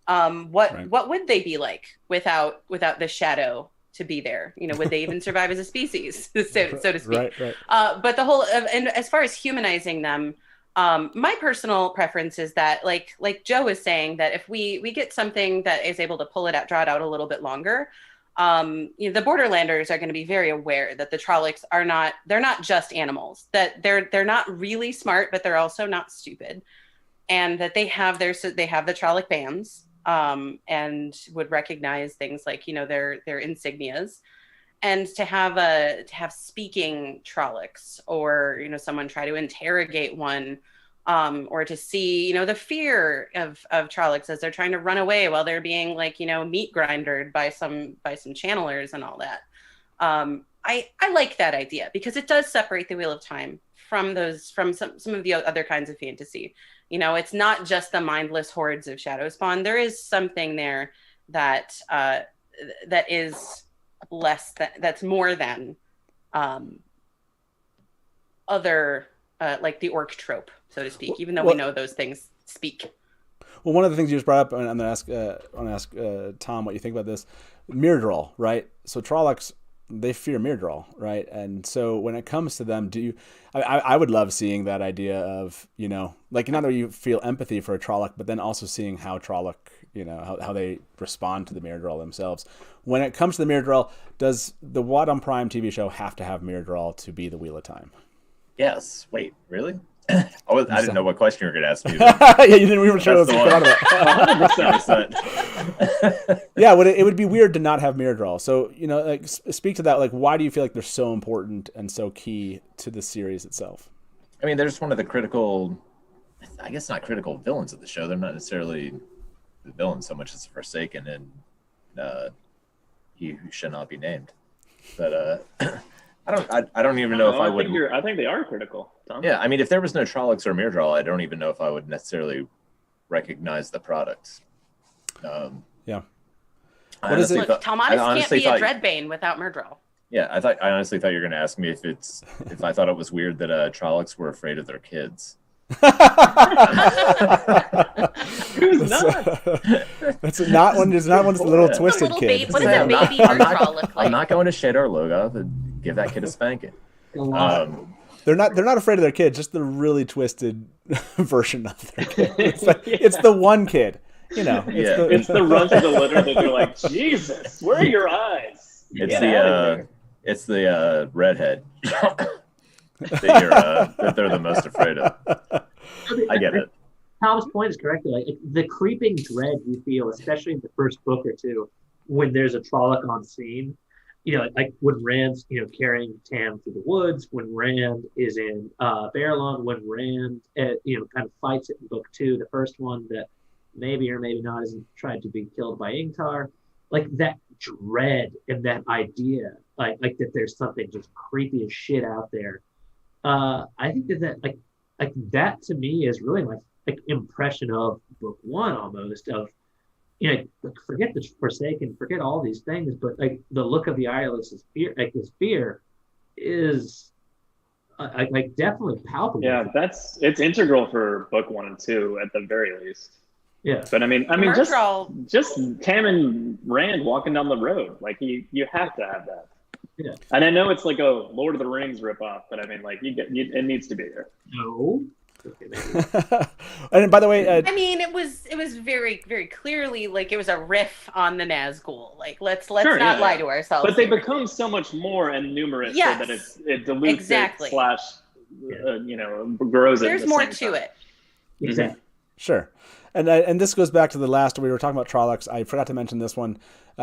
What would they be like without the shadow to be there? Would they even survive as a species, so to speak? Right. But the whole and as far as humanizing them, my personal preference is that, like Joe was saying, that if we get something that is able to draw it out a little bit longer, the Borderlanders are going to be very aware that the Trollocs they're not just animals, that they're not really smart, but they're also not stupid, and that they have the Trolloc bands. And would recognize things like their insignias, and to have speaking Trollocs, or someone try to interrogate one, or to see the fear of Trollocs as they're trying to run away while they're being meat grindered by some channelers and all that. I like that idea because it does separate the Wheel of Time from some of the other kinds of fantasy. You know, it's not just the mindless hordes of Shadowspawn. There is something there that that is that's more than other like the orc trope, so to speak. Even though we know those things speak. Well, one of the things you just brought up, and I'm going to ask Tom what you think about this. Myrddraal, right? So Trollocs, they fear Myrddraal, right? And so when it comes to them, I would love seeing that idea of, you know, like not that you feel empathy for a Trolloc, but then also seeing how Trolloc, you know, how they respond to the Myrddraal themselves. When it comes to the Myrddraal, does the WoT on Prime TV show have to have Myrddraal to be the Wheel of Time? Yes. Wait, really? I didn't know what question you were going to ask me. Yeah, you didn't even sure. 100%. Yeah, it would be weird to not have Myrddraal. So, you know, like speak to that. Like, why do you feel like they're so important and so key to the series itself? I mean, they're just one of the critical, I guess not critical villains of the show. They're not necessarily the villain so much as Forsaken and he who shall not be named. But I don't even know if I would. I think they are critical, Tom. Yeah, I mean, if there was no Trollocs or Myrddraal, I don't even know if I would necessarily recognize the product. Yeah. What is it? Tomatis can't be a Dreadbane without Myrddraal. Yeah, I honestly thought you were going to ask me if I thought it was weird that Trollocs were afraid of their kids. Who's not? That's not one. There's not one little twisted little kid. What does a baby Trolloc look like? I'm not going to Shadar Logoth and give that kid a spanking. They're not afraid of their kid. Just the really twisted version of their kid. It's the one kid. You know. It's the runt of the litter that they're like, Jesus, where are your eyes? It's the redhead that they're the most afraid of. I get it. Tom's point is correct. Like the creeping dread you feel, especially in the first book or two, when there's a Trolloc on scene. You know, like when Rand's, you know, carrying Tam through the woods, when Rand is in Baerlon, when Rand, you know, kind of fights it in book 2, the first one that maybe or maybe not isn't tried to be killed by Ingtar. Like that dread and that idea, like that there's something just creepy as shit out there. I think that like that to me is really my like impression of book 1 almost of, you know, forget the Forsaken, forget all these things, but like the look of the eyeless is fear, like his fear is like definitely palpable. Yeah, it's integral for book 1 and 2 at the very least. Yeah, but I mean, just Tam and Rand walking down the road, like you have to have that. Yeah, and I know it's like a Lord of the Rings ripoff, but I mean, like it needs to be there. No. And by the way, I mean, it was very, very clearly like it was a riff on the Nazgul. Like let's not lie to ourselves. But they become so much more and numerous, so that it dilutes it / you know, grows it. There's more to it. Exactly. Sure. And this goes back to the last, we were talking about Trollocs. I forgot to mention this one.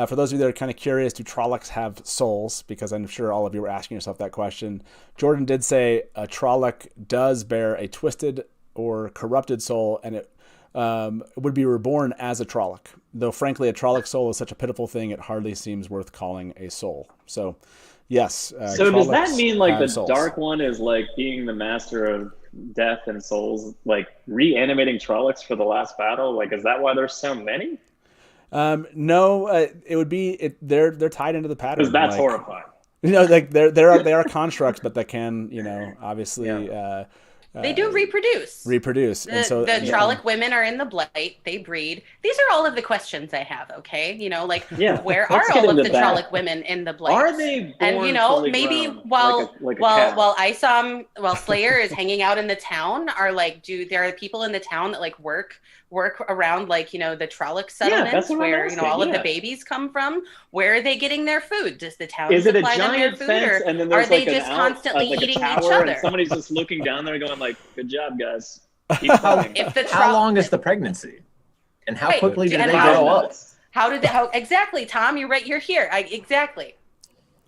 For those of you that are kind of curious, do Trollocs have souls? Because I'm sure all of you were asking yourself that question. Jordan did say a Trolloc does bear a twisted or corrupted soul, and it would be reborn as a Trolloc. Though, frankly, a Trolloc soul is such a pitiful thing, it hardly seems worth calling a soul. So, yes. So does that Trollocs mean like the souls. Dark One is like being the master of death and souls, like reanimating Trollocs for the last battle? Like, is that why there's so many? No, it would be they're tied into the pattern. Because that's horrifying. You know, like they are constructs, but that can, you know, obviously they do reproduce. And so the Trolloc women are in the blight. They breed. These are all of the questions I have. Okay, you know, like where are all of the Trolloc women in the blight? Are they born and you know, fully maybe grown, while cow? while Slayer is hanging out in the town, are like there are people in the town that like work around like, you know, the Trolloc settlements where, you know, all of the babies come from. Where are they getting their food? Does the town supply them their food, or and then are they like just constantly eating each other? And somebody's just looking down there going like, good job, guys. Keep going. How long is the pregnancy? And how quickly do they grow up? How exactly, Tom? You're right. You're here. Exactly.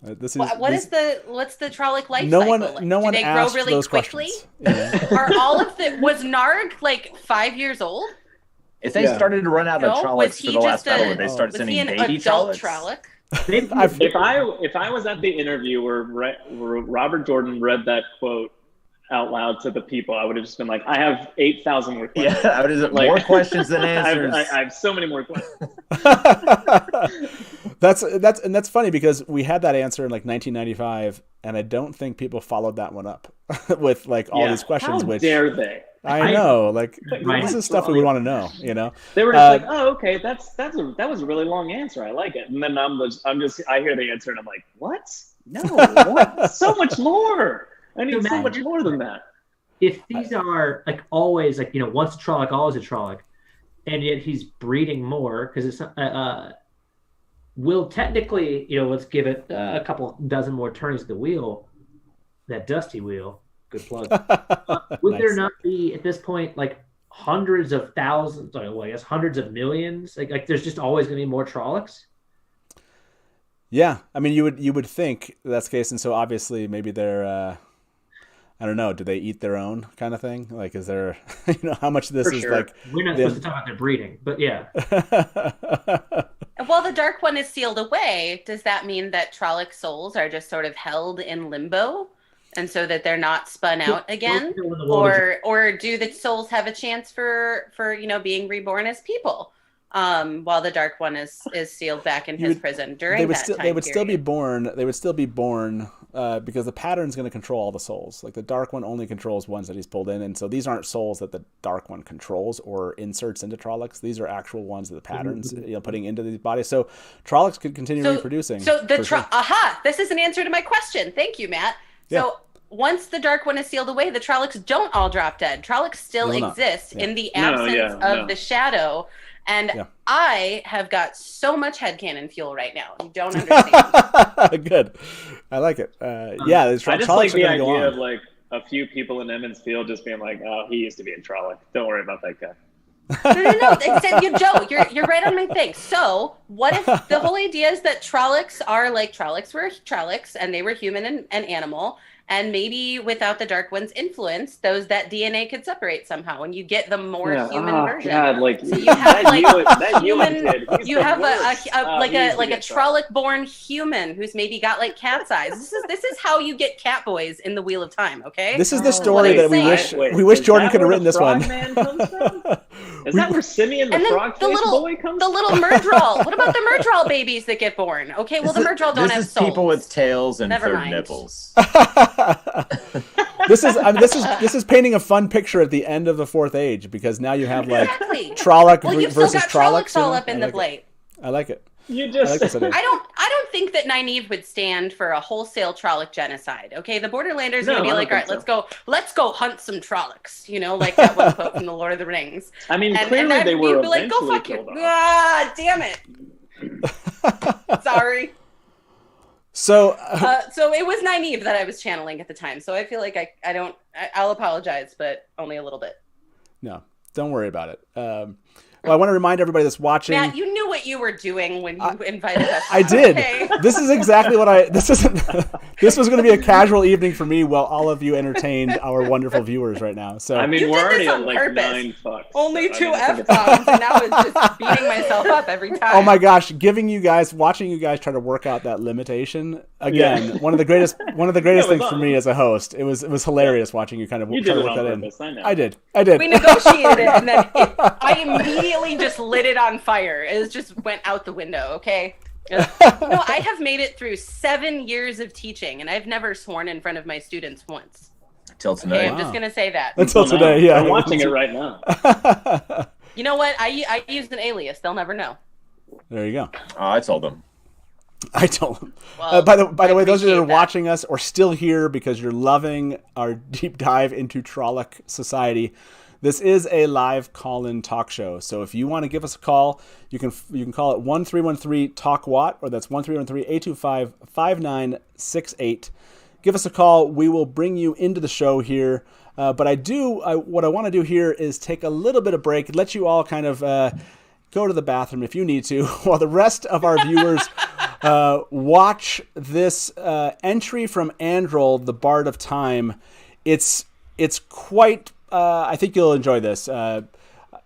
What's the Trolloc life cycle? No one do they asked grow really those quickly? Are all of was Narg like 5 years old? If they started to run out of Trollocs for the last battle, would they start sending baby adult Trollocs? Trolloc? If I was at the interview where Robert Jordan read that quote out loud to the people, I would have just been like, I have 8,000 more questions. Yeah, I would have more questions than answers. I have so many more questions. That's funny because we had that answer in like 1995, and I don't think people followed that one up with like all these questions. How dare they? I know, like this is stuff we would want to know. They were just like, oh, okay, that was a really long answer. I like it. And then I hear the answer and I'm like, what? No, what? So much more. I need so much more than that. If these are like always like once a Trolloc, always a Trolloc, and yet he's breeding more because it's will technically let's give it a couple dozen more turns of the wheel, that dusty wheel. Good plug. Would there not be at this point like hundreds of thousands? Well, I guess hundreds of millions. Like there's just always going to be more Trollocs. Yeah, I mean you would think that's the case, and so obviously maybe they're I don't know. Do they eat their own kind of thing? Like, is there how much of this is like? We're not supposed to talk about their breeding, but yeah. While the Dark One is sealed away, does that mean that Trolloc souls are just sort of held in limbo? And so that they're not spun out again, or do the souls have a chance for being reborn as people, while the Dark One is sealed back in his prison during that time They would still be born. They would still be born because the pattern's going to control all the souls. Like the Dark One only controls ones that he's pulled in, and so these aren't souls that the Dark One controls or inserts into Trollocs. These are actual ones that the patterns putting into these bodies. So Trollocs could continue reproducing. So this is an answer to my question. Thank you, Matt. So once the Dark One is sealed away, the Trollocs don't all drop dead. Trollocs still exist in the absence of the shadow. And I have got so much headcanon fuel right now. You don't understand. Good. I like it. I just like the idea of like a few people in Emmons Field just being like, oh, he used to be in Trolloc. Don't worry about that guy. No. Joe, you're right on my thing. So what if the whole idea is that Trollocs are like Trollocs were Trollocs and they were human and animal, and maybe without the Dark One's influence, that DNA could separate somehow, and you get the more human version. God, like so you have like you have a Trolloc-born human who's maybe got like cat's eyes. This is how you get cat boys in the Wheel of Time. Okay. This is the story that we wish Jordan could have written this one. Is that where Simeon the frog boy comes from? The little Myrddraal. What about the Myrddraal babies that get born? Okay, well the Myrddraal don't have souls. This is people with tails and third nipples. This is painting a fun picture at the end of the Fourth Age, because now you have like Trolloc versus Trollocs all up in the plate. I like it. You just I don't think that Nynaeve would stand for a wholesale Trolloc genocide. Okay, the Borderlanders would be like, all right, let's go hunt some Trollocs. Like that one quote from the Lord of the Rings. I mean, clearly they were like, go fuck you. Ah, damn it. Sorry. So it was Nynaeve that I was channeling at the time. So I feel like I'll apologize, but only a little bit. No, don't worry about it. Well, I want to remind everybody that's watching. Matt, you knew what you were doing when you invited us. I did. Okay. This is exactly what this was going to be a casual evening for me while all of you entertained our wonderful viewers right now. So I mean, we're already at like 9 fucks. Only 2 F-bombs, and now it's just beating myself up every time. Oh my gosh, watching you guys try to work out that limitation again. One of the greatest things for me as a host. It was hilarious watching you kind of try to work that in. I did. We negotiated it, and then I immediately just lit it on fire. It just went out the window. Okay. No, I have made it through 7 years of teaching, and I've never sworn in front of my students once. Till tonight. Okay, I'm just gonna say that. Until today, yeah. I'm watching it right now. You know what? I used an alias. They'll never know. There you go. Oh, I told them. Well, by the way, those of you that are watching us or still here because you're loving our deep dive into Trolloc society, this is a live call-in talk show. So if you want to give us a call, you can call it 1-313-TALK-WOT, or that's 1-313-825-5968. Give us a call. We will bring you into the show here. But what I want to do here is take a little bit of break, let you all kind of go to the bathroom if you need to, while the rest of our viewers watch this entry from Androl, the Bard of Time. It's quite. I think you'll enjoy this.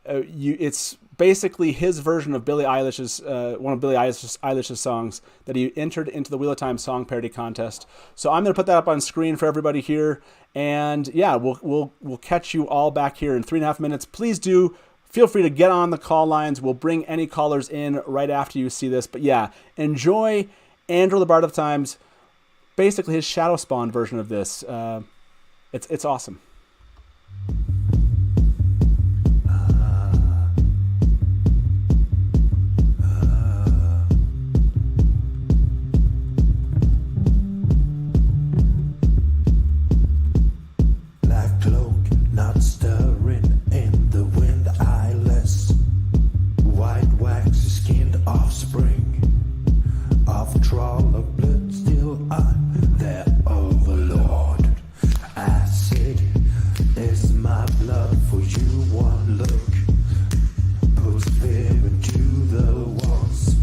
It's basically his version of Billie Eilish's one of Billie Eilish's songs that he entered into the Wheel of Time song parody contest. So I'm going to put that up on screen for everybody here, and yeah, we'll catch you all back here in 3.5 minutes. Please do feel free to get on the call lines. We'll bring any callers in right after you see this. But yeah, enjoy Androl the Bard of Times, basically his Shadowspawn version of this. It's awesome. Trolloc blood, still I'm their overlord. Acid is my blood for you, one look. Post fear into the walls,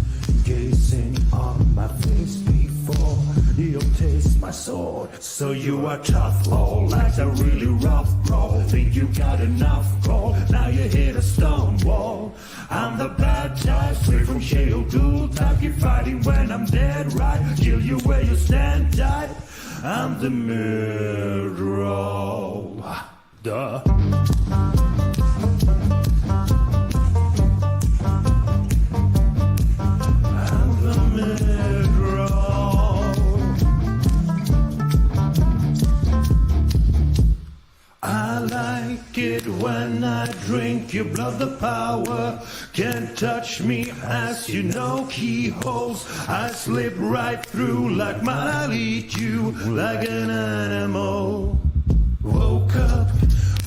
gazing on my face before you'll taste my sword. So you are tough, all like a really rough roll. Think you got enough gold, now you hit a stone wall. I'm the bad guy, straight from Shadowspawn. Type you fighting when I'm dead, right? Kill you where you stand tight. I'm the Myrddraal. Duh. I'm the Myrddraal. I like it when I drink your blood, the power can't touch me, as you know, keyholes I slip right through, like mine, I'll eat you like an animal. Woke up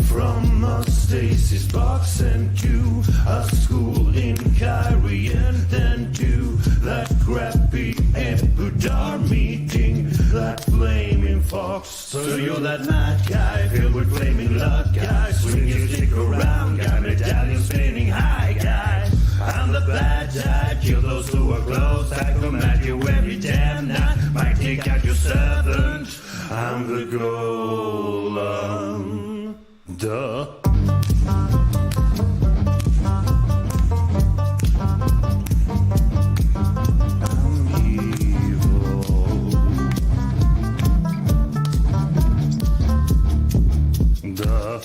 from a stasis box and to a school in Kyrie, and then to that crappy Epudar meeting, that flaming fox. So you're that mad guy filled with flaming luck guy, swing your stick around guy, medallion spinning high guy. I'm the bad guy, kill those who are close, I come at you every damn night, might take out your servant. I'm the Gholam. Duh. I'm evil. Duh.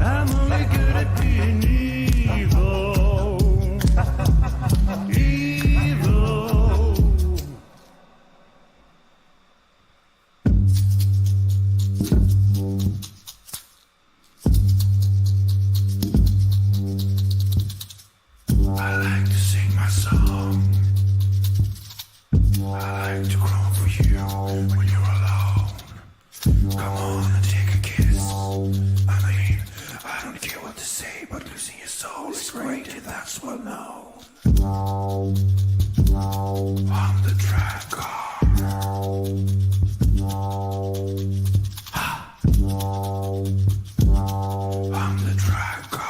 I'm only good at being evil. Evil. I like to sing my song. I like to groan for you when you're alone. Come on and take a kiss. I mean, I don't care what to say, but losing your soul is great, and that's well known. I'm the dragon. I'm the dragon.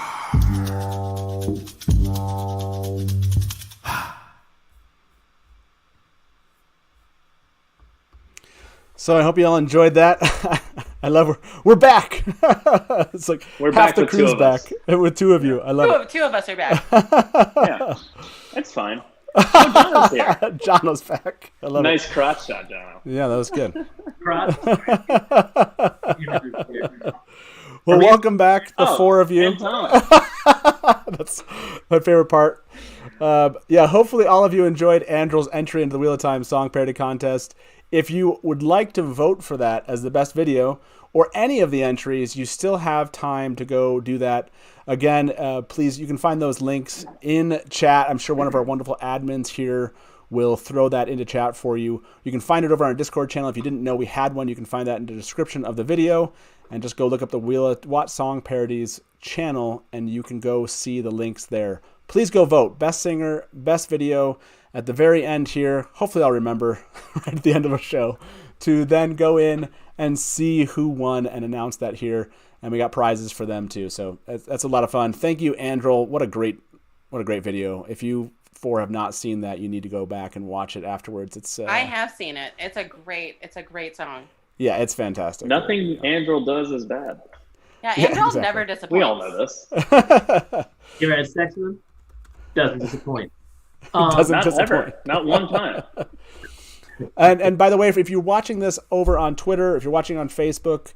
So I hope you all enjoyed that. I love we're back. It's like We're half back the with two crew's of back us. with two of you. I love it. Two of us are back. Yeah, that's fine. Oh, Jono's here. Jono's back. I love Nice it. crotch shot, Jono. Yeah, that was good. Well, we- welcome back, the four of you. And Tom. That's my favorite part. Yeah, hopefully all of you enjoyed Androl's entry into the Wheel of Time song parody contest. If you would like to vote for that as the best video, or any of the entries, you still have time to go do that. Again, please, you can find those links in chat. I'm sure one of our wonderful admins here will throw that into chat for you. You can find it over on our Discord channel. If you didn't know we had one, you can find that in the description of the video. And just go look up the Wheel of WoT Song Parodies channel, and you can go see the links there. Please go vote. Best singer, best video. At the very end here, hopefully I'll remember right at the end of a show, to then go in and see who won and announce that here. And we got prizes for them too. So that's a lot of fun. Thank you, Androl. What a great video. If you four have not seen that, you need to go back and watch it afterwards. It's I have seen it. It's a great song. Yeah, it's fantastic. Nothing Androl does is bad. Yeah, Yeah, Androl exactly. never disappoints. We all know this. You ever had sex with him? Doesn't disappoint. Doesn't Not disappoint. ever. Not one time. And by the way, if you're watching this over on Twitter, if you're watching on Facebook,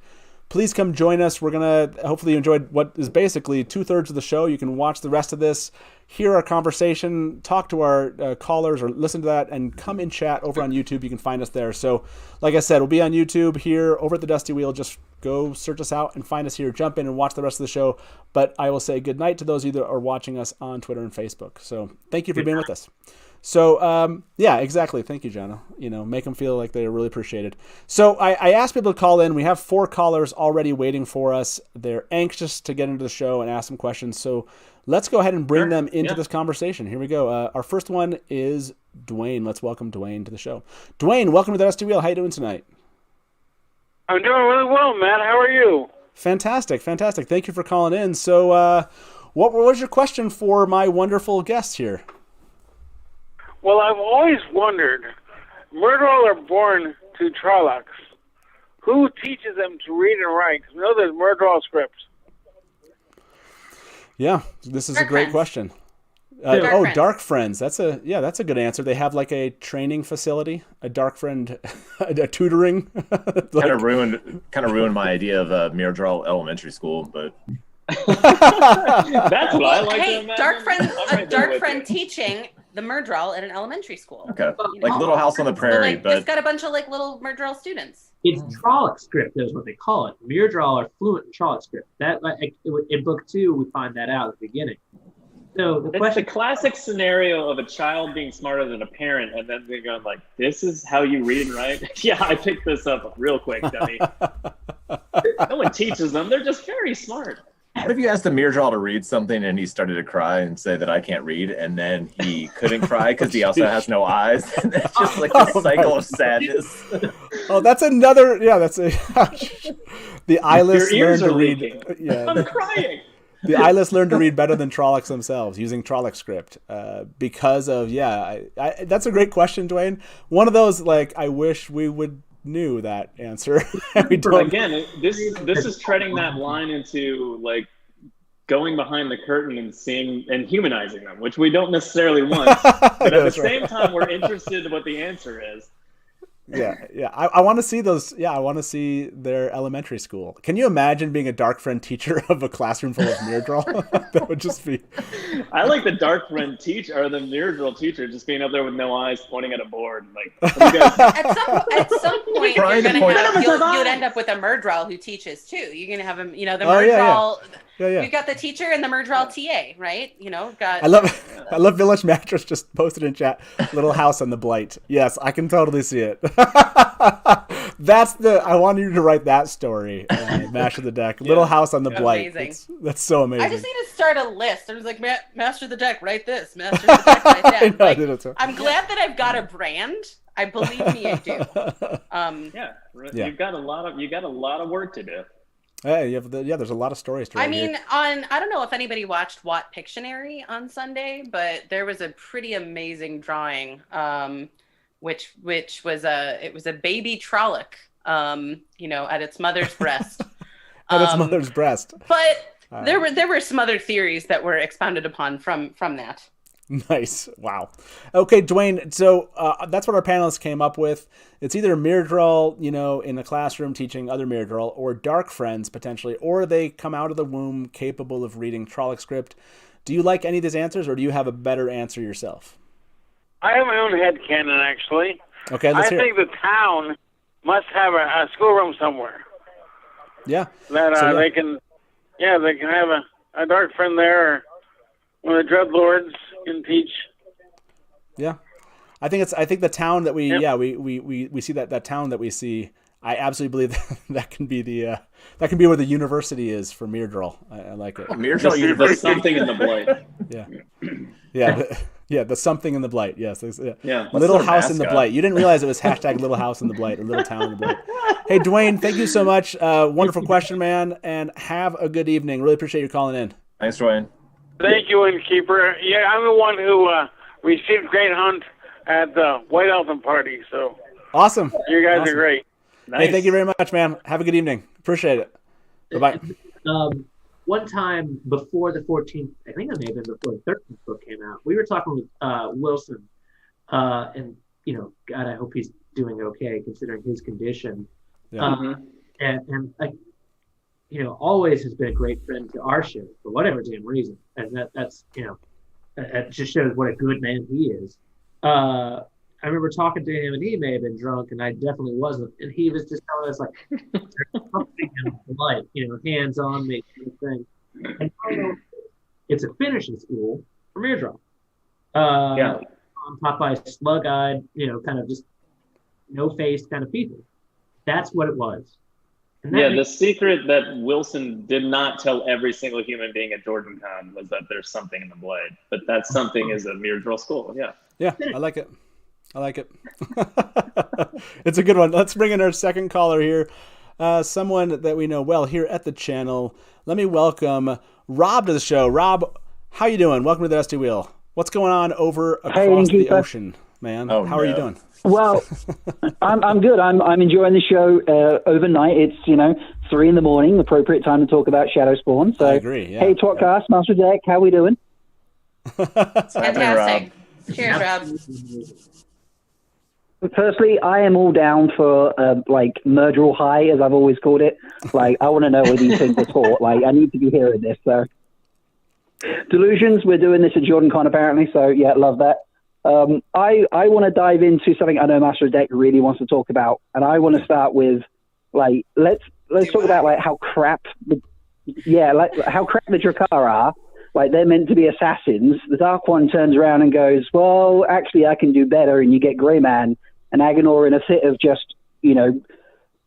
please come join us. We're going to hopefully you enjoyed what is basically 2/3 of the show. You can watch the rest of this, hear our conversation, talk to our callers or listen to that, and come and chat over on YouTube. You can find us there. So like I said, we'll be on YouTube here over at the Dusty Wheel. Just go search us out and find us here. Jump in and watch the rest of the show. But I will say good night to those of you that are watching us on Twitter and Facebook. So thank you for being with us. So, yeah, exactly. Thank you, Jonah. Make them feel like they're really appreciated. So I asked people to call in. We have 4 callers already waiting for us. They're anxious to get into the show and ask some questions. So let's go ahead and bring them into this conversation. Here we go. Our first one is Dwayne. Let's welcome Dwayne to the show. Dwayne, welcome to the Dusty Wheel. How you doing tonight? I'm doing really well, Matt. How are you? Fantastic. Thank you for calling in. So what was your question for my wonderful guest here? Well, I've always wondered, Myrddraal are born to Trollocs. Who teaches them to read and write? We know there's Myrddraal scripts. Yeah, this is Dark a great Friends. question. Friends. Dark Friends. That's a good answer. They have like a training facility, a Dark Friend, a tutoring. Kind of ruined my idea of Myrddraal Elementary School, but That's what I like to Hey, imagine. Dark Friend, I'm a right there Dark with Friend you. teaching the Myrddraal at an elementary school. okay, You like know? Little House on the So, Prairie, like, but just got a bunch of like little Myrddraal students. It's Trolloc script, is what they call it. Myrddraal are fluent in Trolloc script. That in book 2, we find that out at the beginning. So the It's question, the classic scenario of a child being smarter than a parent, and then they're going like, "This is how you read and write." Yeah, I picked this up real quick, dummy. No one teaches them; they're just very smart. what if you asked a Myrddraal to read something and he started to cry and say that I can't read, and then he couldn't cry because he also has no eyes, and that's just like this cycle of sadness. Oh, that's another. Yeah, that's a. The eyeless Your ears learn to are read. leaking. Yeah, I'm crying. the eyeless learn to read better than Trollocs themselves using Trolloc script because of that's a great question, Dwayne. One of those like I wish we would knew that answer. We don't. Again, this is treading that line into like going behind the curtain and seeing and humanizing them, which we don't necessarily want. But at the That's right. same time, we're interested in what the answer is. Yeah. I want to see those. Yeah, I want to see their elementary school. Can you imagine being a Dark Friend teacher of a classroom full of Myrddraal? That would just be. I like the Dark Friend teacher or the Myrddraal teacher just being up there with no eyes, pointing at a board. Like, you guys, At some point, Trying you're to gonna point have, out- you'd end up with a Myrddraal who teaches too. You're gonna have him, the Oh, yeah, Myrddraal. Yeah. You've got the teacher and the Myrddraal TA, right? I love Village Mattress just posted in chat. Little House on the Blight. Yes, I can totally see it. I want you to write that story. Mash of the Deck. Little House on the Blight. Amazing. That's so amazing. I just need to start a list. I was like, master the deck, write this. Master the deck, write that. I know, Like, I did it too. I'm glad that I've got a brand. I believe me, I do. yeah, Yeah. you've got a lot of work to do. Hey, there's a lot of stories to write. I mean, here. I don't know if anybody watched WoT Pictionary on Sunday, but there was a pretty amazing drawing, which was a baby Trolloc, at its mother's breast. At its mother's breast. But there were some other theories that were expounded upon from that. Nice. Wow. Okay, Dwayne. So that's what our panelists came up with. It's either Myrddraal, in a classroom teaching other Myrddraal, or Dark Friends potentially, or they come out of the womb capable of reading Trolloc script. Do you like any of these answers, or do you have a better answer yourself? I have my own headcanon, actually. Okay, I let's hear think it. the town must have a schoolroom somewhere Yeah. that So, yeah. they can have a Dark Friend there, or one of the Dreadlords can teach. Yeah. I think the town that we Yep. we see that town that we see. I absolutely believe that can be that can be where the university is for Myrddraal. I like it. Myrddraal University. There's something in the blight. Yeah. The something in the Blight. Yes. Yeah. Little their House in the mascot? Blight. You didn't realize it was hashtag Little House in the Blight or Little Town in the Blight. Hey, Dwayne, thank you so much. Wonderful question, man. And have a good evening. Really appreciate you calling in. Thanks, Dwayne. Thank you, Innkeeper. Yeah, I'm the one who received Great Hunt at the White Elephant Party, so Awesome. you guys Awesome. are great. Hey, thank you very much, man. Have a good evening. Appreciate it. Bye-bye. One time before the 14th, I think it may have been before the 13th book came out, we were talking with Wilson, and God, I hope he's doing okay considering his condition. Yeah. And always has been a great friend to our show for whatever damn reason, and that's that just shows what a good man he is. I remember talking to him, and he may have been drunk, and I definitely wasn't. And he was just telling us, like, there's something in life, hands on me, kind of thing. And it's a finishing school for Myrddraal. Taught by slug-eyed, kind of just no-faced kind of people. That's what it was. The secret that Wilson did not tell every single human being at JordanCon was that there's something in the blood. But that something is a Myrddraal school, Yeah, I like it. It's a good one. Let's bring in our second caller here. Someone that we know well here at the channel. Let me welcome Rob to the show. Rob, how you doing? Welcome to the Dusty Wheel. What's going on over across the ocean, man? How are you doing? Well, I'm good. I'm enjoying the show overnight. It's 3 a.m, appropriate time to talk about Shadowspawn. So I agree. Yeah. Hey, tWoTcast, Master Deck, how we doing? Fantastic. Cheers, Rob. Personally, I am all down for Myrddraal high, as I've always called it. Like, I want to know where these things are taught. Like, I need to be hearing this. So, Delusions, we're doing this at JordanCon apparently. So yeah, love that. I want to dive into something I know Master Deck really wants to talk about, and I want to start with let's talk about how crap how crap the Drakkar are. Like, they're meant to be assassins. The Dark One turns around and goes, well, actually, I can do better. And you get Greyman, and Agenor, in a fit of just,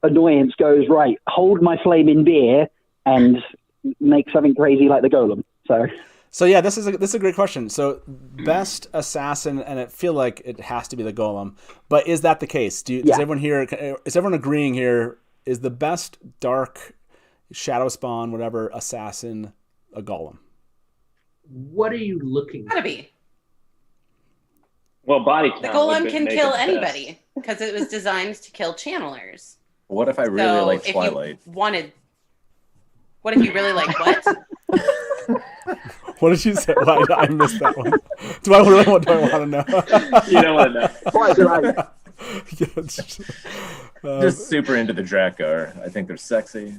annoyance, goes, right, hold my flaming beer and make something crazy like the Golem. So yeah, this is a great question. So best assassin, and I feel like it has to be the Golem. But is that the case? Is everyone agreeing here? Is the best dark Shadowspawn, whatever, assassin a Golem? What are you looking at? Gotta be. Well, body count. The Golem can kill anybody because it was designed to kill channelers. What if I really like Twilight? What if you really like what? What did you say? I missed that one. Do I want to know? You don't want to know. Just super into the Drakkar. I think they're sexy.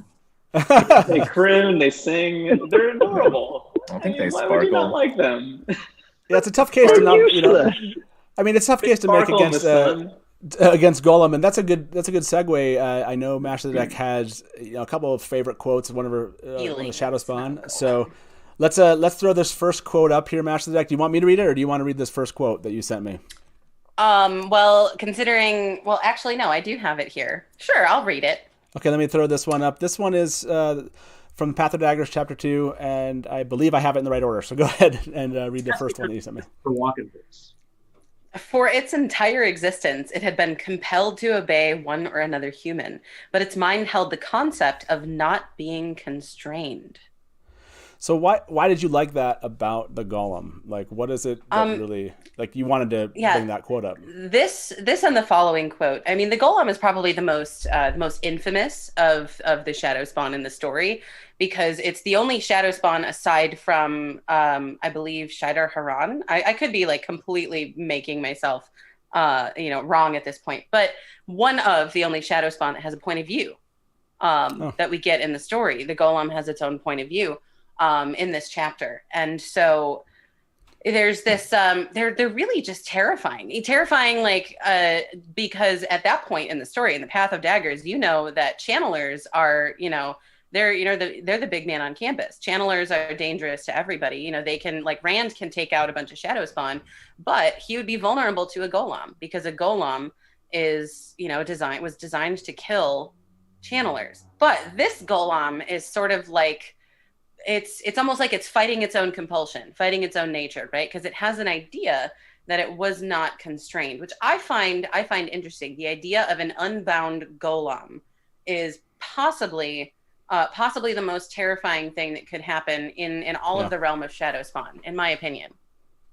They croon, they sing, they're adorable. I think they why sparkle. would you not like them? Yeah, it's a tough case to not. I mean, it's a tough case to make against Golem, and that's a good segue. I know Master of the Deck has a couple of favorite quotes of one of the Shadowspawn. So let's throw this first quote up here, Master of the Deck. Do you want me to read it, or do you want to read this first quote that you sent me? Actually, no, I do have it here. Sure, I'll read it. Okay, let me throw this one up. This one is from Path of Daggers, Chapter 2, and I believe I have it in the right order. So go ahead and read the first one that you sent me. For its entire existence, it had been compelled to obey one or another human, but its mind held the concept of not being constrained. So why did you like that about the Golem? Like, what is it that really, like, you wanted to bring that quote up? This and the following quote. I mean, the Golem is probably the most infamous of the Shadowspawn in the story, because it's the only Shadowspawn aside from, I believe, Shadar Haran. I could be completely making myself, wrong at this point, but one of the only Shadowspawn that has a point of view that we get in the story. The Golem has its own point of view in this chapter, and so there's this they're really just terrifying because at that point in the story, in the Path of Daggers, that channelers are they're the big man on campus. Channelers are dangerous to everybody. They can, Rand can take out a bunch of Shadowspawn, but he would be vulnerable to a Golem, because a Golem is was designed to kill channelers. But this Golem is sort of like, it's almost like it's fighting its own compulsion, fighting its own nature, right? Because it has an idea that it was not constrained, which I find interesting. The idea of an unbound Golem is possibly the most terrifying thing that could happen in all of the realm of Shadowspawn, in my opinion.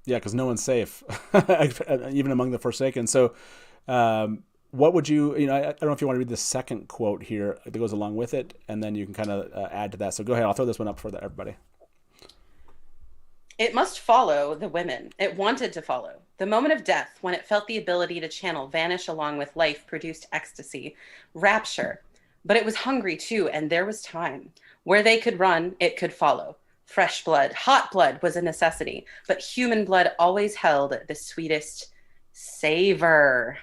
Yeah, because no one's safe, even among the Forsaken. So what would you, I don't know if you want to read the second quote here that goes along with it, and then you can kind of add to that. So go ahead. I'll throw this one up for everybody. It must follow the women. It wanted to follow. The moment of death, when it felt the ability to channel vanish along with life, produced ecstasy, rapture. But it was hungry too, and there was time. Where they could run, it could follow. Fresh blood, hot blood was a necessity, but human blood always held the sweetest savor.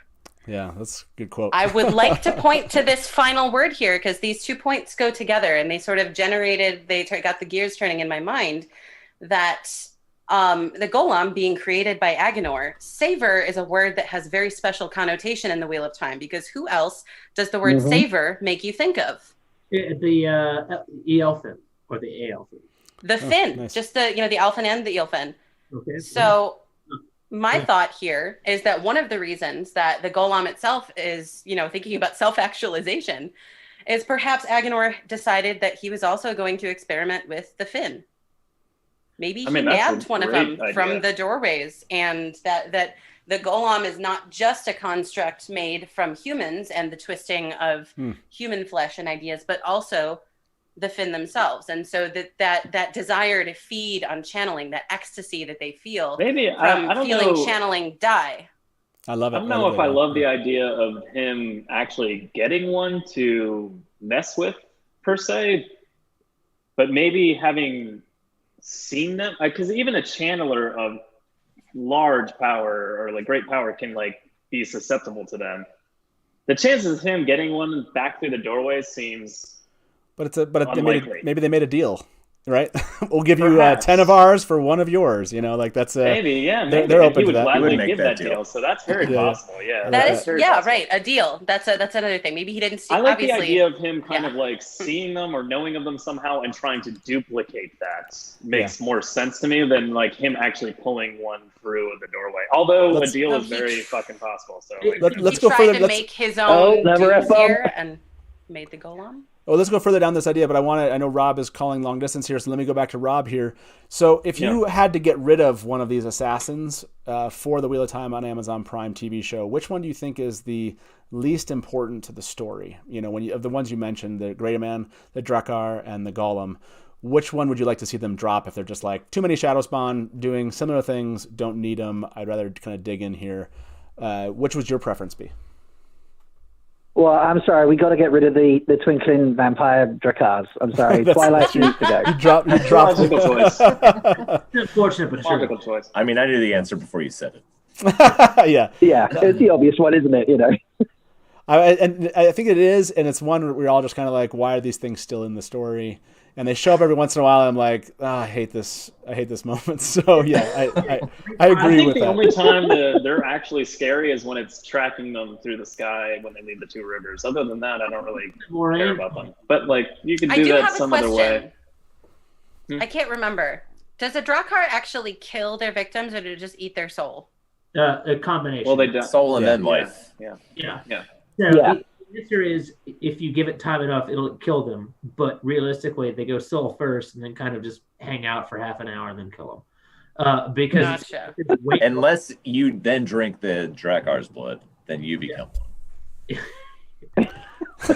Yeah, that's a good quote. I would like to point to this final word here, because these 2 points go together, and they sort of got the gears turning in my mind. That the Gholam being created by Agenor, savor is a word that has very special connotation in the Wheel of Time, because who else does the word savor make you think of? The Eelfin, or the Eelfin. The Fin, nice. just the Alfin and the Eelfin. Okay. So my thought here is that one of the reasons that the Gholam itself is, thinking about self-actualization is perhaps Agenor decided that he was also going to experiment with the Fin. Maybe he nabbed one of them from the doorways, and that the Gholam is not just a construct made from humans and the twisting of human flesh and ideas, but also the Fin themselves. And so that desire to feed on channeling, that ecstasy that they feel from feeling channeling die. I love it. I don't know if I love the idea of him actually getting one to mess with, per se, but maybe having seen them, because even a channeler of large power or like great power can like be susceptible to them. The chances of him getting one back through the doorway seems maybe they made a deal, right? We'll give you 10 of ours for 1 of yours. That's maybe they're open he would to that. gladly give that deal. So that's very possible. Yeah, that is right, a deal. That's another thing. Maybe he didn't see. I like obviously, the idea of him kind of like seeing them or knowing of them somehow and trying to duplicate that. Makes more sense to me than like him actually pulling one through the doorway. Although a deal is very fucking possible. So let's go further. To make his own here and made the Gholam. Oh, let's go further down this idea, but I know Rob is calling long distance here, so let me go back to Rob here. So if you had to get rid of one of these assassins for the Wheel of Time on Amazon Prime TV show, which one do you think is the least important to the story? Of the ones you mentioned, the Greater Man, the Drakkar, and the Gholam, which one would you like to see them drop if they're just like, too many Shadowspawn, doing similar things, don't need them, I'd rather kind of dig in here. Which would your preference be? Well, I'm sorry, we got to get rid of the twinkling vampire Drakkars. I'm sorry, Twilight needs to go. You dropped. Logical choice. Unfortunate, but sure. Logical choice. I mean, I knew the answer before you said it. Yeah, it's the obvious one, isn't it? I think it is, and it's one where we're all just kind of like, why are these things still in the story? And they show up every once in a while. And I'm like, I hate this moment. So yeah, I agree with that. I think the only time they're actually scary is when it's tracking them through the sky when they leave the 2 rivers. Other than that, I don't really care about them. But like, you can do that some other way. I can't remember. Does a Drakkar actually kill their victims, or do it just eat their soul? A combination. Well, they do. Soul and then life. Yeah. Yeah. The answer is, if you give it time enough, it'll kill them. But realistically, they go soul first and then kind of just hang out for half an hour and then kill them. Because unless you then drink the Drakkar's blood, then you become one. I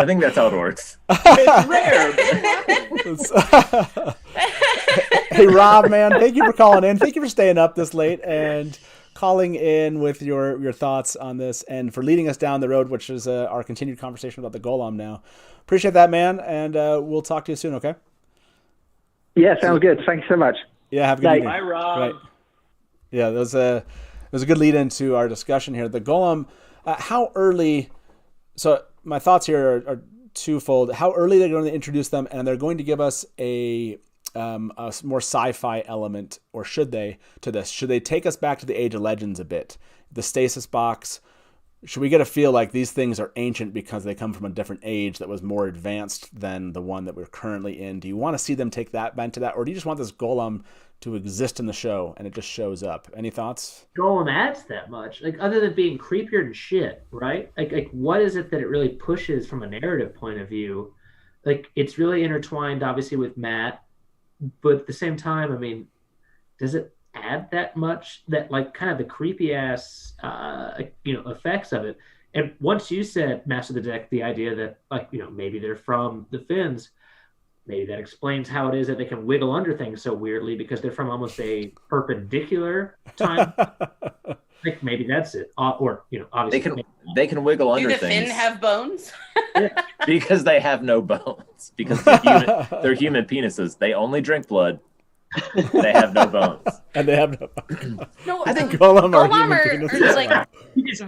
think that's how it works. It's rare. Hey, Rob, man, thank you for calling in. Thank you for staying up this late and calling in with your thoughts on this and for leading us down the road, which is our continued conversation about the Gholam now. Appreciate that, man, and we'll talk to you soon, okay? Yeah, sounds good. Thanks so much. Yeah, have a good evening. Bye, Rob. Right. Yeah, that was a good lead into our discussion here. The Gholam, how early... So my thoughts here are twofold. How early they're going to introduce them, and they're going to give us a more sci-fi element, or should they, to this? Should they take us back to the Age of Legends a bit? The stasis box, should we get a feel like these things are ancient because they come from a different age that was more advanced than the one that we're currently in? Do you want to see them take that bent to that, or do you just want this Gholam to exist in the show and it just shows up? Any thoughts? Gholam adds that much, like, other than being creepier than shit, right? Like what is it that it really pushes from a narrative point of view? Like, it's really intertwined, obviously, with Matt. But at the same time, I mean, does it add that much, that like kind of the creepy ass effects of it. And once you said Master of the Deck, the idea that like maybe they're from the Finns, maybe that explains how it is that they can wiggle under things so weirdly because they're from almost a perpendicular time. Like maybe that's it, or obviously they can wiggle under things. Do the Finn have bones? Because they have no bones. Because they're human penises. They only drink blood. They have no bones. And they have no bones. No, I think Gholam are like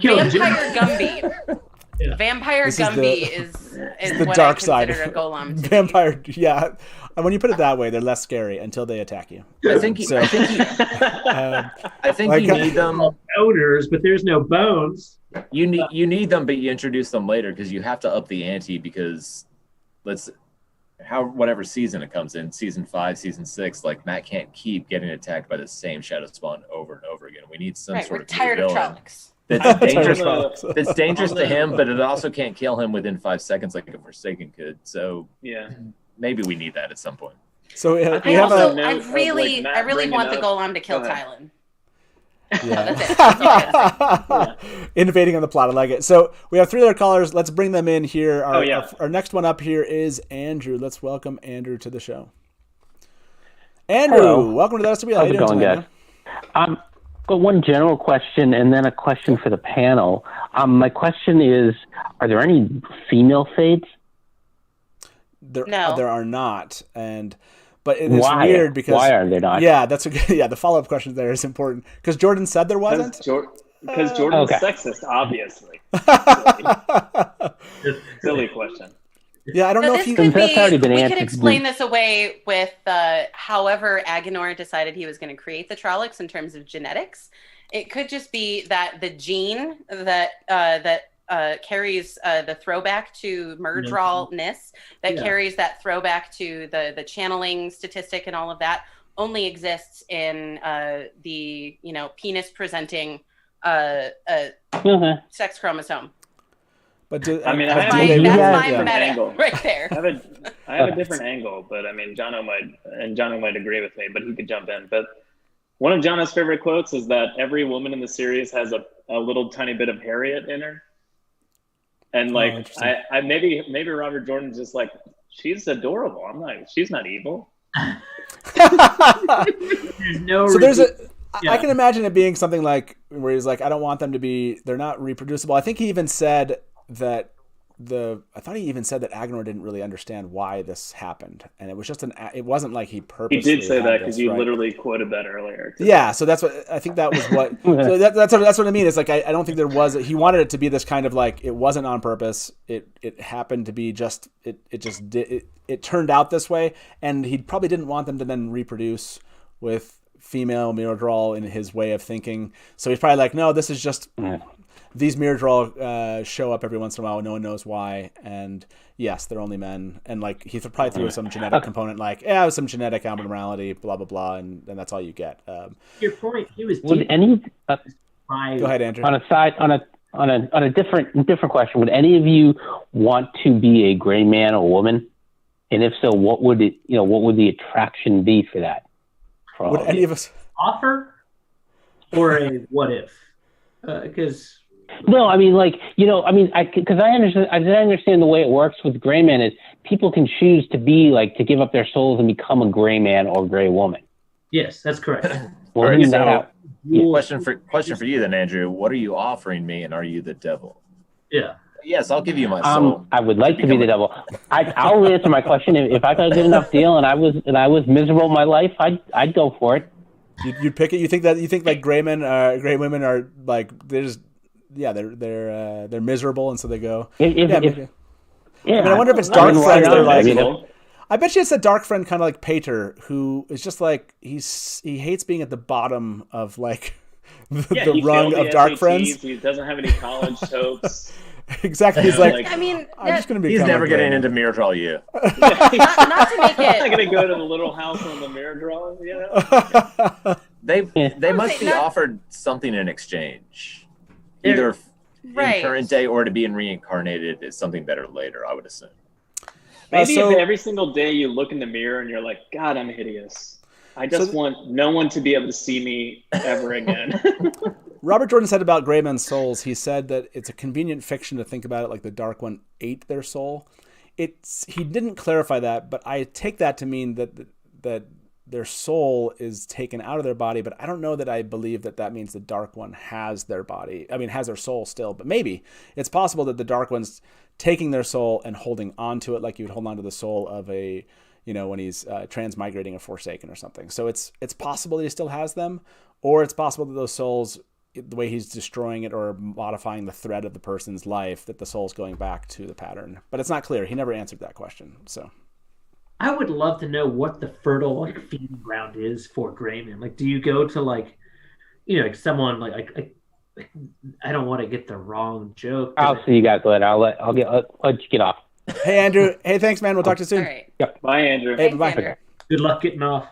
Vampire Gumby. Yeah. Vampire Gumby is the what dark I side. consider a golem to Vampire, be. yeah. And when you put it that way, they're less scary until they attack you. I think you need them. Odors, but there's no bones. You need them, but you introduce them later because you have to up the ante because whatever season it comes in, season 5, season 6, like Matt can't keep getting attacked by the same Shadowspawn over and over again. We need some sort of tired of Trollocs. That's dangerous to him, but it also can't kill him within 5 seconds like a Forsaken could. So yeah, maybe we need that at some point. So I really want the Golem to kill Tylan. Yeah. That's it. Innovating on the plot, I like it. So we have 3 other callers. Let's bring them in here. Our next one up here is Andrew. Let's welcome Andrew to the show. Andrew, hello. Welcome to the SW. How's it going, guys? Got one general question and then a question for the panel. My question is, are there any female Fades? There are not, but it is weird because why are they not? Yeah, the follow-up question there is important because Jordan said there wasn't. Because Jordan's sexist, obviously. Silly question. Yeah, I don't know if we could explain this away with however Agenor decided he was going to create the Trollocs in terms of genetics. It could just be that the gene that carries the throwback to Myrddraal-ness, carries that throwback to the channeling statistic and all of that, only exists in the penis presenting sex chromosome. But that's my meta right there. I have a different angle, but I mean, Jono might agree with me, but he could jump in. But one of Jono's favorite quotes is that every woman in the series has a little tiny bit of Harriet in her. And like, I maybe Robert Jordan's just like, she's adorable. She's not evil. There's no. So I can imagine it being something like where he's like, I don't want them to be. They're not reproducible. I think he even said that Agenor didn't really understand why this happened, and it was just it wasn't like he purposely. He did say that because you literally quoted that earlier. Yeah, so that's what I think. That was what. So that's what I mean. It's like I don't think there was. He wanted it to be this kind of like it wasn't on purpose. It happened to be just it turned out this way, and he probably didn't want them to then reproduce with female Myrddraal in his way of thinking. So he's probably like, no, this is just. These Myrddraal show up every once in a while. No one knows why, and yes, they're only men. And like he probably threw some genetic component, like it was some genetic abnormality, blah blah blah, and that's all you get. Your point. He was. Would any? Go ahead, Andrew. On a different question, would any of you want to be a gray man or woman? And if so, what would the attraction be for that? Would any of us offer or a what if? Because. No, I mean, because I understand the way it works with gray men is people can choose to give up their souls and become a gray man or gray woman. Yes, that's correct. Question for you then, Andrew. What are you offering me, and are you the devil? Yeah. Yes, I'll give you my soul. I would like to be the devil. I'll answer my question. If I got a good enough deal and I was miserable in my life, I'd go for it. You'd pick it. You think like gray women are like they're miserable, and so they go. I wonder if it's dark friends. They're like. I bet you it's a dark friend kind of like Pater, who is just like he hates being at the bottom of like the rung of dark friends. He doesn't have any college hopes. Exactly. He's like, I mean, I'm just going to be. He's never getting into Myrddraal. Not to make it. I'm going to go to the little house on the Myrddraal. They must be offered something in exchange, either in current day or to be reincarnated is something better later. I would assume. Maybe if every single day you look in the mirror and you're like, God, I'm hideous. I just want no one to be able to see me ever again. Robert Jordan said about gray men's souls, he said that it's a convenient fiction to think about it like the Dark One ate their soul. He didn't clarify that, but I take that to mean that their soul is taken out of their body, but I don't know that I believe that means the Dark One has their body. I mean, has their soul still, but maybe it's possible that the Dark One's taking their soul and holding on to it like you would hold on to the soul of a, when he's transmigrating a Forsaken or something. So it's possible that he still has them, or it's possible that those souls, the way he's destroying it or modifying the thread of the person's life, that the soul's going back to the pattern. But it's not clear. He never answered that question. So I would love to know what the fertile feeding ground is for Grayman. Like, do you go to someone like I don't want to get the wrong joke. I'll see you guys later. I'll let you get off. Hey, Andrew. Hey, thanks, man. We'll talk to you soon. All right. Yep. Bye, Andrew. Hey, Thanks, bye. Andrew. Good luck getting off.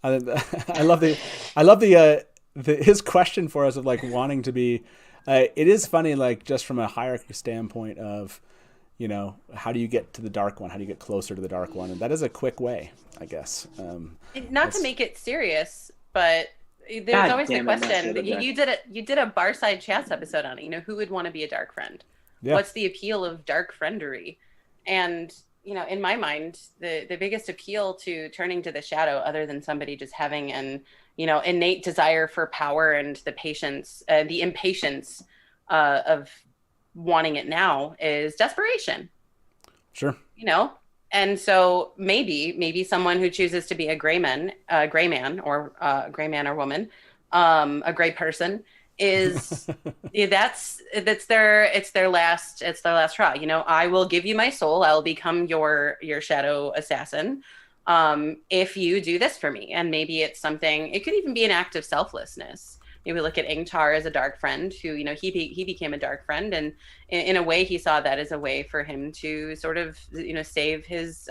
I love the his question for us of like wanting to be. It is funny, like just from a hierarchy standpoint of, how do you get to the Dark One? How do you get closer to the Dark One? And that is a quick way, I guess. Not to make it serious, but there's God always the damn it, question. Matt, You did a Barside Chats episode on it. Who would want to be a dark friend? Yeah. What's the appeal of dark friendery? And in my mind, the biggest appeal to turning to the shadow, other than somebody just having an innate desire for power and the impatience of wanting it now, is desperation. Sure. And so maybe someone who chooses to be a gray man or woman, a gray person, is it's their last straw. I will give you my soul. I'll become your shadow assassin if you do this for me. And maybe it's something. It could even be an act of selflessness. We look at Ingtar as a dark friend who, he became a dark friend, and in a way he saw that as a way for him to sort of, save his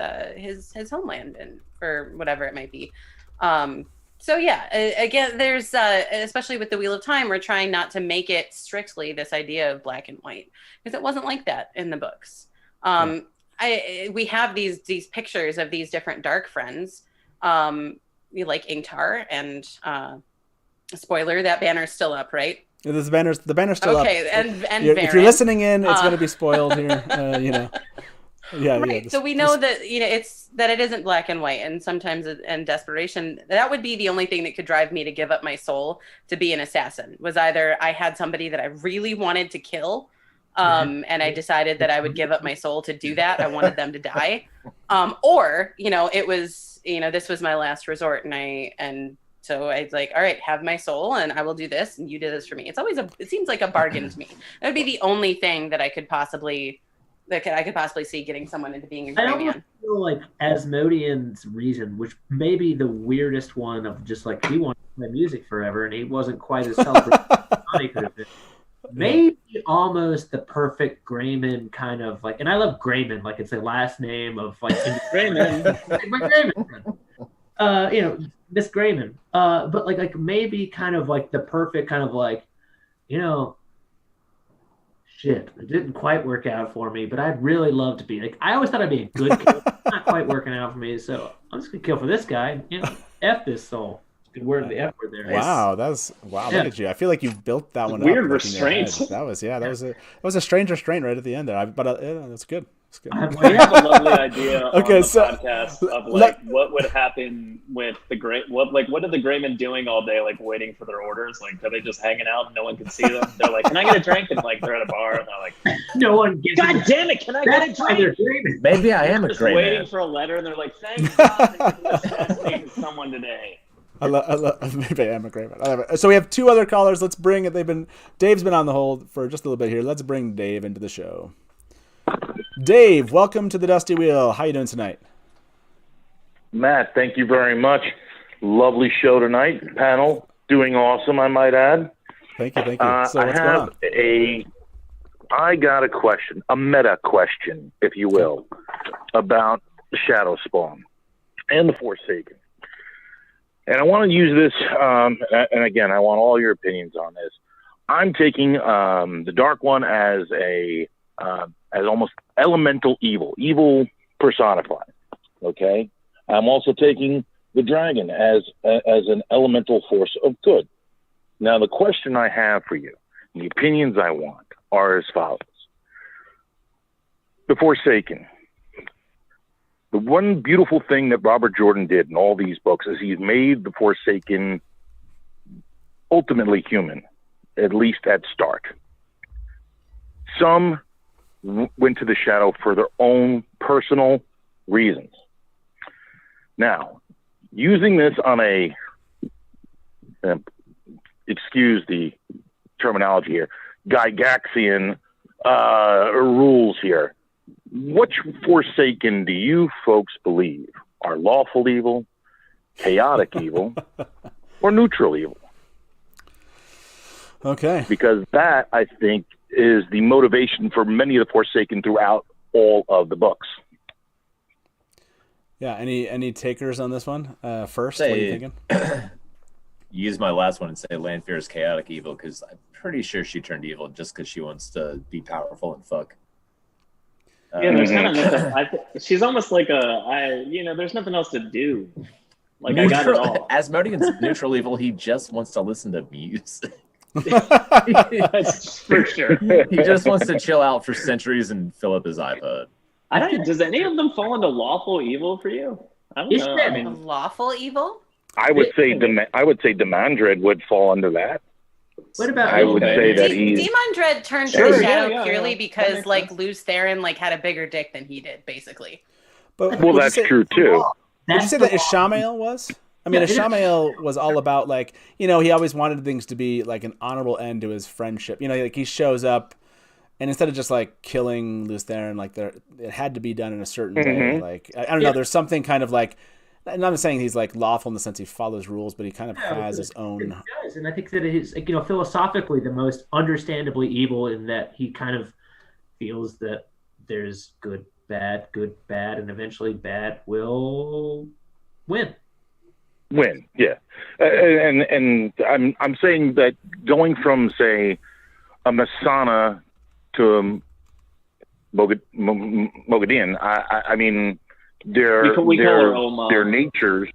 homeland and for whatever it might be. So yeah, again, there's especially with the Wheel of Time, we're trying not to make it strictly this idea of black and white, because it wasn't like that in the books. We have these pictures of these different dark friends, like Ingtar and. Spoiler, that banner's still up, right? The banner's still up. Okay, and if you're listening in, it's going to be spoiled here. Yeah, right. yeah. So we know that it isn't black and white, and sometimes in desperation, that would be the only thing that could drive me to give up my soul to be an assassin. Was either I had somebody that I really wanted to kill, and I decided that I would give up my soul to do that. I wanted them to die, or it was this was my last resort, and so I was like, all right, have my soul, and I will do this, and you do this for me. It seems like a bargain to me. That would be the only thing that I could possibly see getting someone into being a gray man. I feel like Asmodean's reason, which may be the weirdest one of just like he wanted to play music forever, and he wasn't quite as celebrated as he could have been. Maybe almost the perfect Grayman kind of like, and I love Grayman, like it's a last name of like Grayman. My Grayman friend. Miss Grayman. But like maybe kind of like the perfect kind of like, shit, it didn't quite work out for me, but I'd really love to be like, I always thought I'd be a good kid. It's not quite working out for me, so I'm just gonna kill for this guy. F this soul. Good word, the F word there. Wow, yeah. Look at you. I feel like you've built that one weird up. Restraint. That was a strange restraint right at the end there. But that's good. It's good. We have a lovely idea on the podcast of what would happen with the what are the Graymen doing all day, like waiting for their orders? Like, are they just hanging out and no one can see them? They're like, can I get a drink? And like they're at a bar and they're like, no one gives. God damn it, can I get a drink? Maybe I am a just Grayman. waiting for a letter, and they're like, thank God that you assassinated someone today. Maybe I am a great man. So we have two other callers. Let's bring it. Dave's been on the hold for just a little bit here. Let's bring Dave into the show. Dave, welcome to the Dusty Wheel. How you doing tonight? Matt, thank you very much. Lovely show tonight. Panel doing awesome, I might add. Thank you. So what's going on? I got a question, a meta question, if you will, about Shadowspawn and the Forsaken. And I want to use this, and again, I want all your opinions on this. I'm taking the Dark One as as almost elemental evil personified. Okay, I'm also taking the dragon as an elemental force of good. Now, the question I have for you, and the opinions I want, are as follows. The Forsaken. The one beautiful thing that Robert Jordan did in all these books is he's made the Forsaken ultimately human, at least at start. Some went to the shadow for their own personal reasons. Now, using this on a, excuse the terminology here, Gygaxian rules here. Which Forsaken do you folks believe are lawful evil, chaotic evil, or neutral evil? Okay. Because that, I think, is the motivation for many of the Forsaken throughout all of the books. Yeah. Any takers on this one? First, Say, what are you thinking? Use my last one and say Lanfear is chaotic evil, because I'm pretty sure she turned evil just because she wants to be powerful and fuck. Yeah, there's kind of nothing. She's almost like there's nothing else to do. Like, I got it all. Asmodean's neutral evil. He just wants to listen to music. That's for sure. He just wants to chill out for centuries and fill up his iPod. Does any of them fall into lawful evil for you? I don't know. I mean, lawful evil? I would say Demandred would fall under that. What about? I would say that Demon Dread turned to the shadow purely because Luz Theron had a bigger dick than he did, basically. But well, that's true too. Would you say that Ishamael was? I mean, Ishamael was all about he always wanted things to be like an honorable end to his friendship. He shows up, and instead of just killing Luz Theron, it had to be done in a certain way. I don't know. There's something kind of I'm not saying he's lawful in the sense he follows rules, but he kind of has his own. He does, and I think that it is philosophically the most understandably evil in that he kind of feels that there's good, bad, and eventually bad will win. Yeah, and I'm saying that going from say a Masana to Mogadin, I mean. Their natures,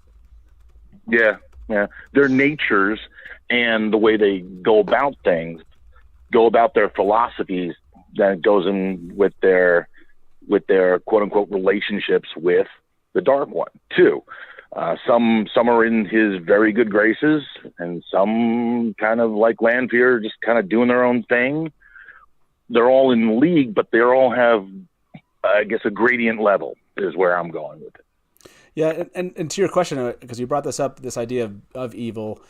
their natures and the way they go about things, go about their philosophies, that goes in with their quote unquote relationships with the Dark One too. Some are in his very good graces, and some kind of like Lanfear, just kind of doing their own thing. They're all in league, but they all have, I guess, a gradient level is where I'm going with it. Yeah, and to your question, because you brought this up, this idea of evil,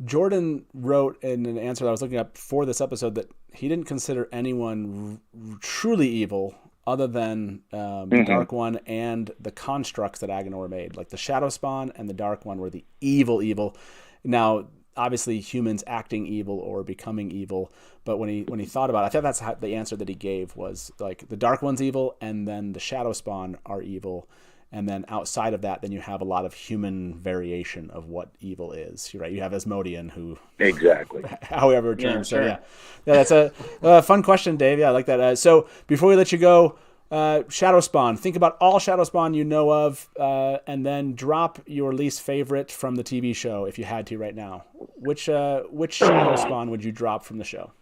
Jordan wrote in an answer that I was looking up for this episode that he didn't consider anyone truly evil other than the Dark One and the constructs that Agenor made. Like the Shadowspawn and the Dark One were the evil. Now, obviously, humans acting evil or becoming evil, but when he thought about it, I thought that's the answer that he gave was the Dark One's evil, and then the Shadowspawn are evil, and then outside of that, then you have a lot of human variation of what evil is. You're right. You have Asmodean, who exactly, however termed. Yeah, so sure. That's a fun question, Dave. Yeah, I like that. So before we let you go, Shadowspawn. Think about all Shadowspawn you know of, and then drop your least favorite from the TV show if you had to right now. Which Shadowspawn would you drop from the show?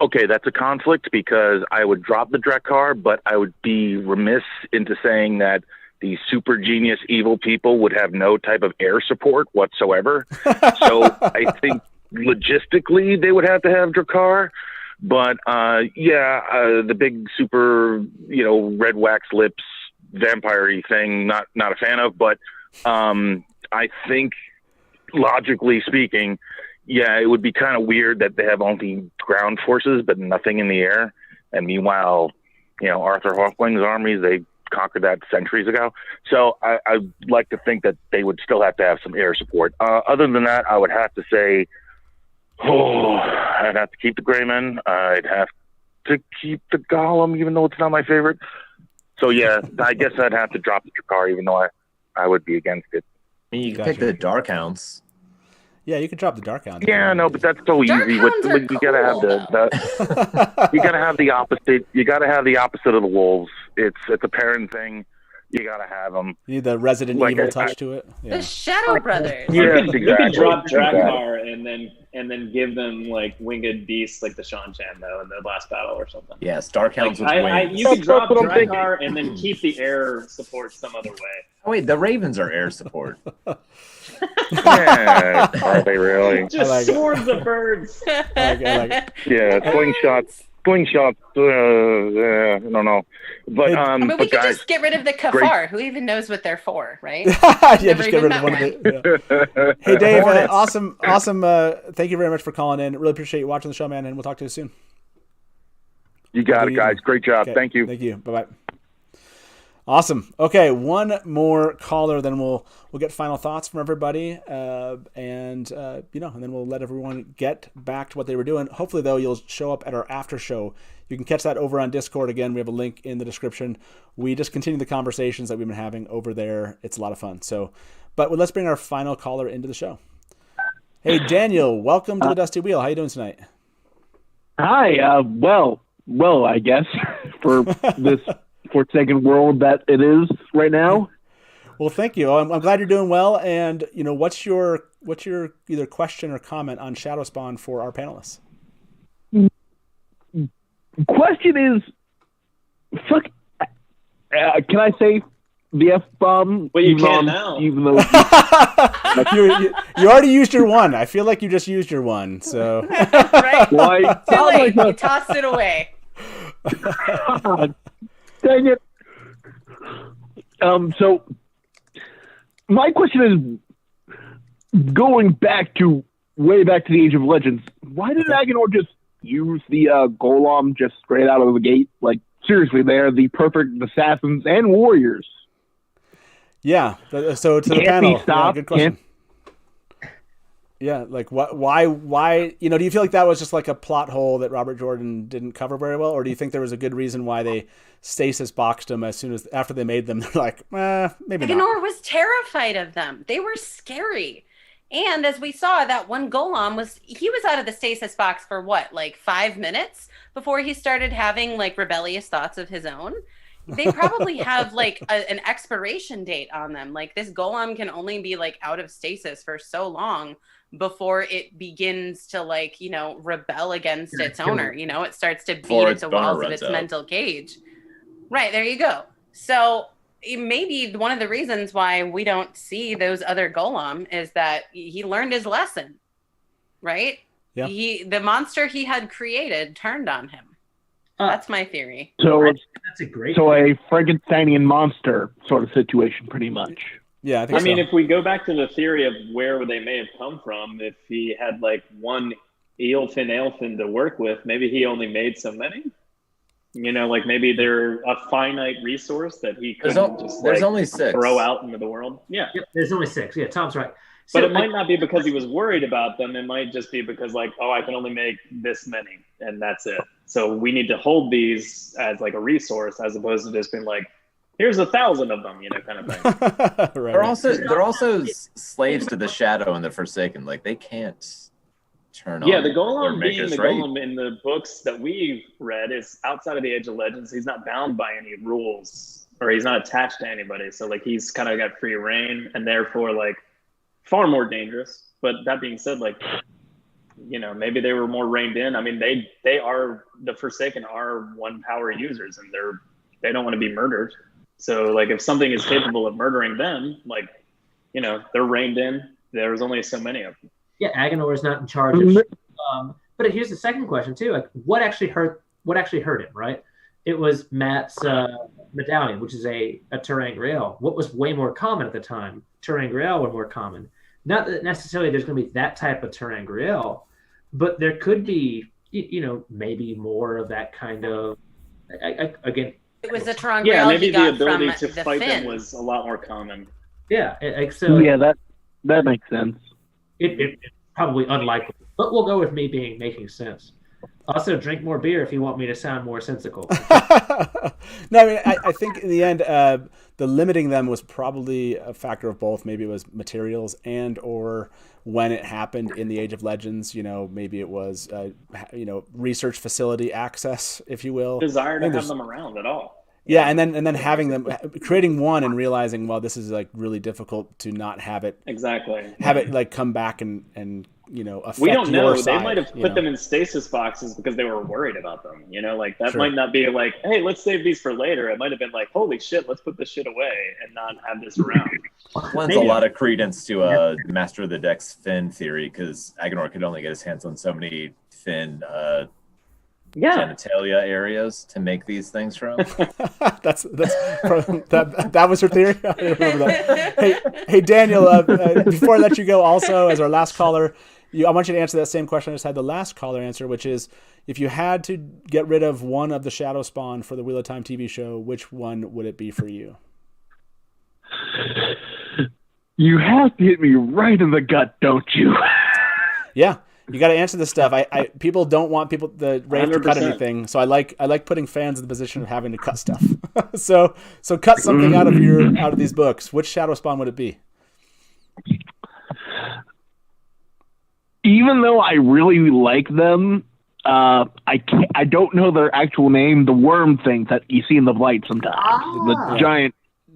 Okay, that's a conflict because I would drop the Drakkar, but I would be remiss into saying that these super genius evil people would have no type of air support whatsoever. So I think logistically they would have to have Drakkar. But the big super, red wax lips vampire-y thing, not a fan of. But I think, logically speaking, it would be kind of weird that they have only ground forces but nothing in the air. And meanwhile, Arthur Hawkwing's armies, they conquered that centuries ago. So I'd like to think that they would still have to have some air support. Other than that, I would have to say, I'd have to keep the Greymen. I'd have to keep the Golem, even though it's not my favorite. So, I guess I'd have to drop the Drakkar, even though I would be against it. I mean, you can pick the Darkhounds. Yeah, you could drop the Darkhounds. Yeah, no, but that's so easy. You gotta have you gotta have the opposite. You gotta have the opposite of the wolves. It's a parent thing. you gotta have them. You need the Resident Like, Evil I- touch to it. Yeah. The Shadow Brothers. Yeah, You can drop exactly. Drakkar and then give them like winged beasts like the Shan Chan though in the last battle or something. Yes, Dark Hounds with wings. You could drop That's what I'm thinking. Drakkar and then keep the air support some other way. Oh, wait, the Ravens are air support. Yeah, are they really? Just like it. swarms of birds. I like it. Yeah, slingshots. I don't know. But I mean, we but could guys, just get rid of the kafar. Who even knows what they're for, right? Yeah, Never just get even rid of met one of the. Yeah. Hey, Dave, awesome. Thank you very much for calling in. Really appreciate you watching the show, man, and we'll talk to you soon. you got it, guys. Great job. Okay. Thank you. Thank you. Bye bye. Awesome. Okay, one more caller, then we'll get final thoughts from everybody, and then we'll let everyone get back to what they were doing. Hopefully, though, you'll show up at our after show. You can catch that over on Discord. Again, we have a link in the description. We just continue the conversations that we've been having over there. It's a lot of fun. But let's bring our final caller into the show. Hey, Daniel, welcome to the Dusty Wheel. How you doing tonight? Hi. Well, I guess for this forsaken world that it is right now. Well, thank you. I'm glad you're doing well. And what's your either question or comment on Shadowspawn for our panelists? Question is, fuck. Can I say the F-bomb? Well, you can now. Even though you already used your one. I feel like you just used your one. So Right? why? Too late. You tossed it away. Dang it. So my question is, going way back to the Age of Legends, why did Agenor just use the Gholam just straight out of the gate? Like, seriously, they're the perfect assassins and warriors. yeah. So to the Can't panel, be stopped. good question. Yeah, like why? Do you feel like that was just like a plot hole that Robert Jordan didn't cover very well, or do you think there was a good reason why they stasis boxed them after they made them? They're like, maybe not. Agenor was terrified of them. They were scary. And as we saw, that one Gholam was out of the stasis box for what, like 5 minutes before he started having like rebellious thoughts of his own. They probably have like an expiration date on them. Like this Gholam can only be like out of stasis for so long before it begins to like, rebel against its owner. It starts to beat at the walls of its mental cage. Right, there you go. So maybe one of the reasons why we don't see those other Gholam is that he learned his lesson, right? Yeah. The monster he had created turned on him. That's my theory. So That's a great. So a Frankensteinian monster sort of situation, pretty much. Yeah, I think I mean, if we go back to the theory of where they may have come from, if he had like one Aelfin to work with, maybe he only made so many. Like maybe they're a finite resource that he couldn't There's only 6. throw out into the world. Yeah. Yep, there's only 6. Yeah, Tom's right. But it might not be because he was worried about them. It might just be because like, I can only make this many and that's it. So we need to hold these as like a resource as opposed to just being like, here's 1,000 of them, kind of thing. Right. They're also slaves to the Shadow and the Forsaken. Like they can't turn on. Yeah, the Gholam being Makers, the right? Gholam in the books that we've read is outside of the Age of Legends. He's not bound by any rules, or he's not attached to anybody. So like he's kind of got free reign, and therefore like far more dangerous. But that being said, like maybe they were more reined in. I mean, they are the Forsaken are one power users, and they don't want to be murdered. So like if something is capable of murdering them, like they're reined in. There's only so many of them. Yeah, Agenor is not in charge of. But here's the second question too: like, what actually hurt him? Right? It was Matt's medallion, which is a Terangriel. What was way more common at the time? Terangriel were more common. Not that necessarily there's going to be that type of Terangriel, but there could be, maybe more of that kind of. Again, it was a Terangriel. Yeah, maybe he the got ability from to the fight Finn. them was a lot more common. yeah. So Yeah, that makes sense. It's probably unlikely, but we'll go with me making sense. Also, drink more beer if you want me to sound more sensical. No, I mean, I think in the end, the limiting them was probably a factor of both. Maybe it was materials and or when it happened in the Age of Legends. Maybe it was research facility access, if you will. Desire to have them around at all. Yeah, and then having them creating one and realizing, well, this is like really difficult to not have it like come back and affect we don't know. your They side, might have put them in stasis boxes because they were worried about them. Like that might not be like, hey, let's save these for later. It might have been like, holy shit, let's put this shit away and not have this around. Lends a lot of credence to Master of the Decks Finn theory, because Agenor could only get his hands on so many Finn genitalia areas to make these things from. that was her theory. I didn't remember that. Hey Daniel, before I let you go, also as our last caller, I want you to answer that same question I just had the last caller answer, which is, if you had to get rid of one of the Shadowspawn for the Wheel of Time TV show, which one would it be for you? You have to hit me right in the gut, don't you? Yeah. You got to answer this stuff. People don't want the Wraith to cut anything, so I like putting fans in the position of having to cut stuff. so cut something out of these books. Which Shadowspawn would it be? Even though I really like them, I don't know their actual name. The worm things that you see in the Blight sometimes. The giant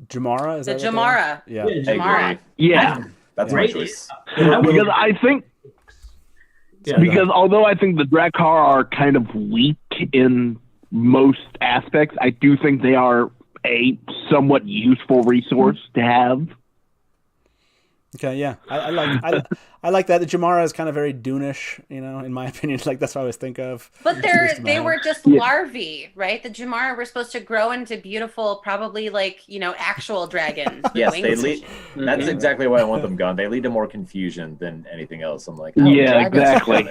Jamara. Is the that Jamara? Yeah. Jamara. Yeah. That's my choice. Because I think. Yeah, because although I think the Drakkar are kind of weak in most aspects, I do think they are a somewhat useful resource to have. Okay, yeah, I like that. The Jamara is kind of very Dune-ish, in my opinion. Like that's what I always think of. But they were just larvae, right? The Jamara were supposed to grow into beautiful, probably actual dragons. Yes, they lead. That's exactly why I want them gone. They lead to more confusion than anything else. I'm like, exactly.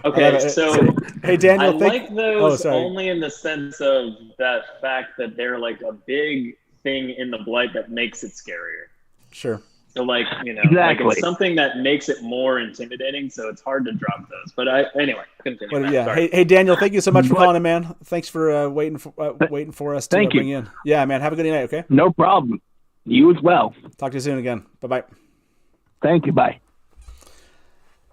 Okay, so hey Daniel, I like those only in the sense of that fact that they're like a big thing in the Blight that makes it scarier. Sure. So like it's something that makes it more intimidating, so it's hard to drop those. But anyway, continue. Well, yeah. Hey Daniel, thank you so much for calling in, man. Thanks for waiting for us to bring you in. Yeah, man. Have a good night. Okay. No problem. You as well. Talk to you soon again. Bye. Thank you. Bye.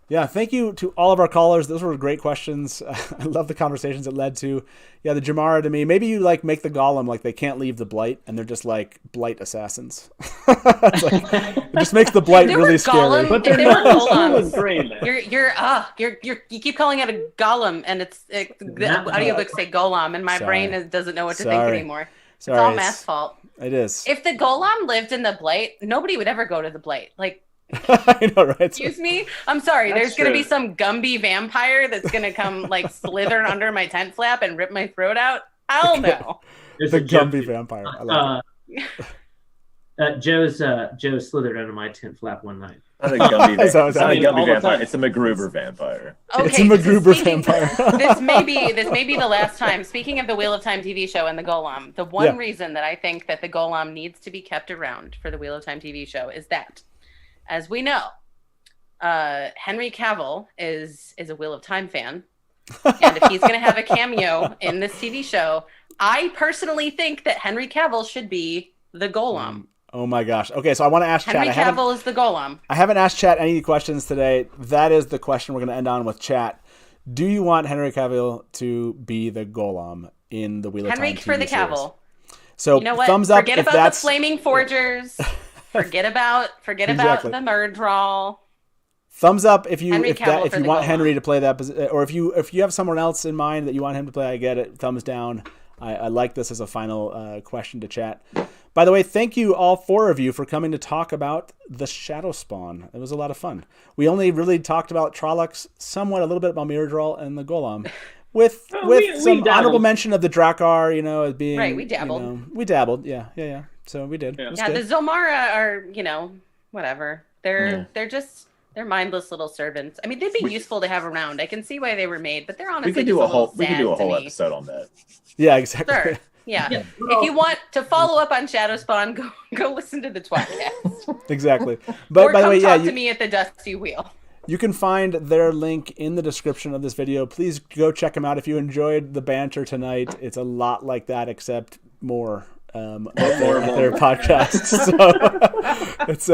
Yeah, thank you to all of our callers. Those were great questions. I love the conversations it led to. Yeah, the Jamara to me. Maybe you make the Gholam like they can't leave the Blight and they're just like Blight assassins. It just makes the Blight really scary. But they're not you keep calling it a Gholam, and the audiobooks say Gholam, and my brain doesn't know what to think anymore. It's all Matt's fault. It is. If the Gholam lived in the Blight, nobody would ever go to the Blight. I know, right? Excuse me? I'm sorry. There's going to be some Gumby vampire that's going to come slither under my tent flap and rip my throat out? Hell no. The Gumby vampire. I love it. Joe slithered under my tent flap one night. Not a Gumby vampire. It's a MacGruber vampire. Okay, it's a MacGruber vampire. this may be the last time. Speaking of the Wheel of Time TV show and the Gholam, the one reason that I think that the Gholam needs to be kept around for the Wheel of Time TV show is that, as we know, Henry Cavill is a Wheel of Time fan. And if he's going to have a cameo in this TV show, I personally think that Henry Cavill should be the Gholam. Oh my gosh. Okay, so I want to ask Henry chat. Cavill is the Gholam. I haven't asked chat any questions today. That is the question we're going to end on with chat. Do you want Henry Cavill to be the Golem in the Wheel of Time TV Henry for the series? Cavill. So you know what? Thumbs up. Forget if about that's... the Flaming Forgers. Forget about Exactly. the Myrddraal. Thumbs up if you Cavill if you want Henry to play that position, or if you have someone else in mind that you want him to play. I get it. Thumbs down. I like this as a final question to chat. By the way, thank you all four of you for coming to talk about the Shadowspawn. It was a lot of fun. We only really talked about Trollocs, somewhat a little bit about Myrddraal and the Gholam, with some honorable mention of the Drakkar, as being right. We dabbled. We dabbled. Yeah. So we did. Yeah, the Zomara are whatever. They're mindless little servants. I mean, they'd be useful to have around. I can see why they were made, but they're honestly we could do a whole episode on that. Yeah, exactly. Sure. Yeah. If you want to follow up on Shadowspawn, go listen to the tWoTcast. Exactly. But or by the way, talk to me at the Dusty Wheel. You can find their link in the description of this video. Please go check them out if you enjoyed the banter tonight. It's a lot like that, except more. their podcasts. So it's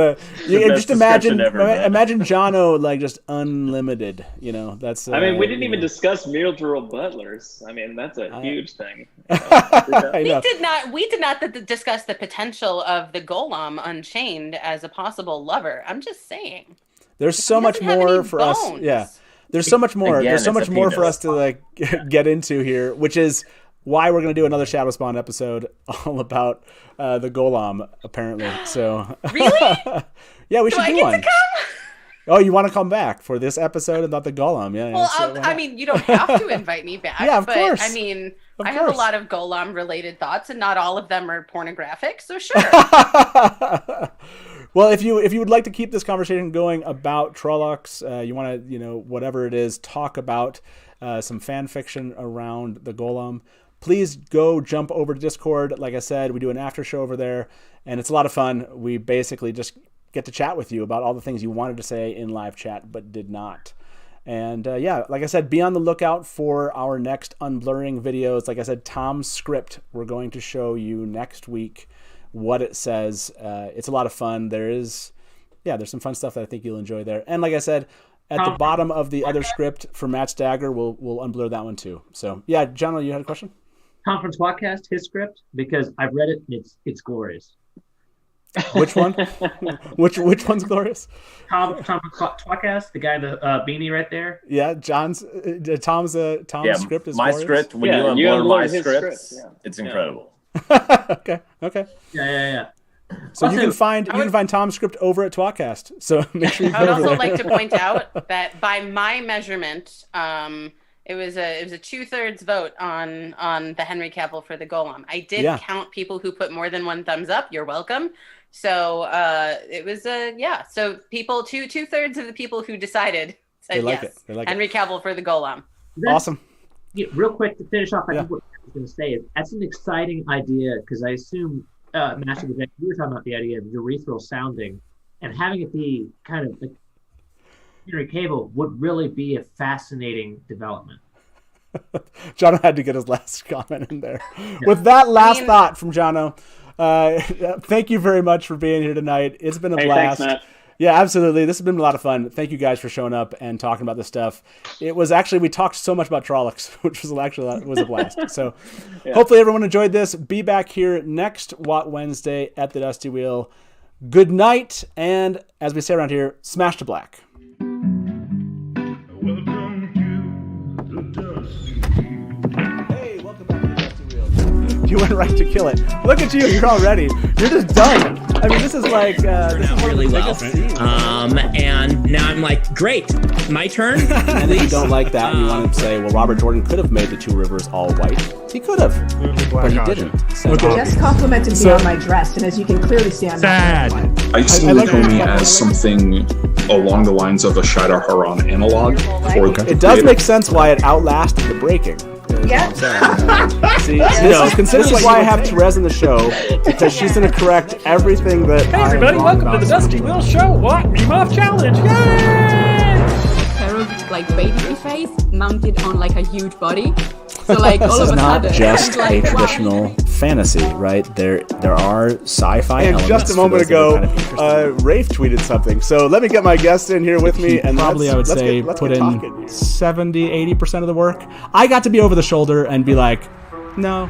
you just imagine Jono like just unlimited. You know, that's. I mean, we didn't even discuss Myrddraal butlers. I mean, that's a huge thing. We did not discuss the potential of the Gholam Unchained as a possible lover. I'm just saying. There's so much more for us. Yeah. There's so much more. Again, there's so much more for us to like get into here, which is why we're going to do another Shadowspawn episode all about the Gholam, apparently. So really, yeah, we should do one. To come? Oh, you want to come back for this episode about the Gholam? Yeah. Well, I mean, you don't have to invite me back. Yeah, of course. I mean, I have a lot of Gholam-related thoughts, and not all of them are pornographic. So sure. Well, if you would like to keep this conversation going about Trollocs, you want to, whatever it is, talk about some fan fiction around the Gholam, please go jump over to Discord. Like I said, we do an after show over there, and it's a lot of fun. We basically just get to chat with you about all the things you wanted to say in live chat but did not. And like I said, be on the lookout for our next unblurring videos. Like I said, Tom's script, we're going to show you next week what it says. It's a lot of fun. There's some fun stuff that I think you'll enjoy there. And like I said, at the bottom of the other script for Matt's Dagger, we'll unblur that one too. So yeah, John, you had a question? Tom from tWoTcast, his script, because I've read it and it's glorious. Which one? which one's glorious? Tom from tWoTcast, the guy in the beanie right there. Yeah, Tom's script is my glorious. Script. When you unblur my script, it's incredible. Okay. Yeah. So also, you can find Tom's script over at tWoTcast. So make sure you go I would over also there. like to point out that by my measurement, it was a 2/3 vote on the Henry Cavill for the Gholam. I did count people who put more than one thumbs up. You're welcome. So it was So people 2/3 of the people who decided said yes. They like Henry Cavill for the Gholam. Awesome. Yeah, real quick to finish off, I think what I was going to say is that's an exciting idea because I assume, Master of the Deck, you were talking about the idea of urethral sounding and having it be kind of like Henry Cavill would really be a fascinating development. Jono had to get his last comment in there. Yeah. With that last thought from Jono, thank you very much for being here tonight. It's been a blast. Thanks, Matt. Yeah, absolutely. This has been a lot of fun. Thank you guys for showing up and talking about this stuff. It was actually, we talked so much about Trollocs, which was a blast. So hopefully everyone enjoyed this. Be back here next WoT Wednesday at the Dusty Wheel. Good night. And as we say around here, smash to black. You went right to kill it. Look at you. You're all ready. You're just done. I mean, this is like this is really well. And now I'm like, great, my turn. And if you don't like that, and you want to say, well, Robert Jordan could have made the two rivers all white. He could have, but he didn't. So, just complimented me on my dress, and as you can clearly see, I'm sad. I see Nakomi as something along the lines of a Shadar Haran analog. It does make sense why it outlasted the breaking. Yeah. See, this is why I have Therese in the show, because she's going to correct everything that Hey everybody, welcome to the Dusty Wheel Show. What? Meme Off Challenge. Yay! Like baby face mounted on like a huge body. So like all of a sudden, this is not just a traditional fantasy, right? There are sci-fi elements. And just a moment ago, Rafe tweeted something. So let me get my guest in here with me, and probably I would say put in 70-80% of the work. I got to be over the shoulder and be like, no.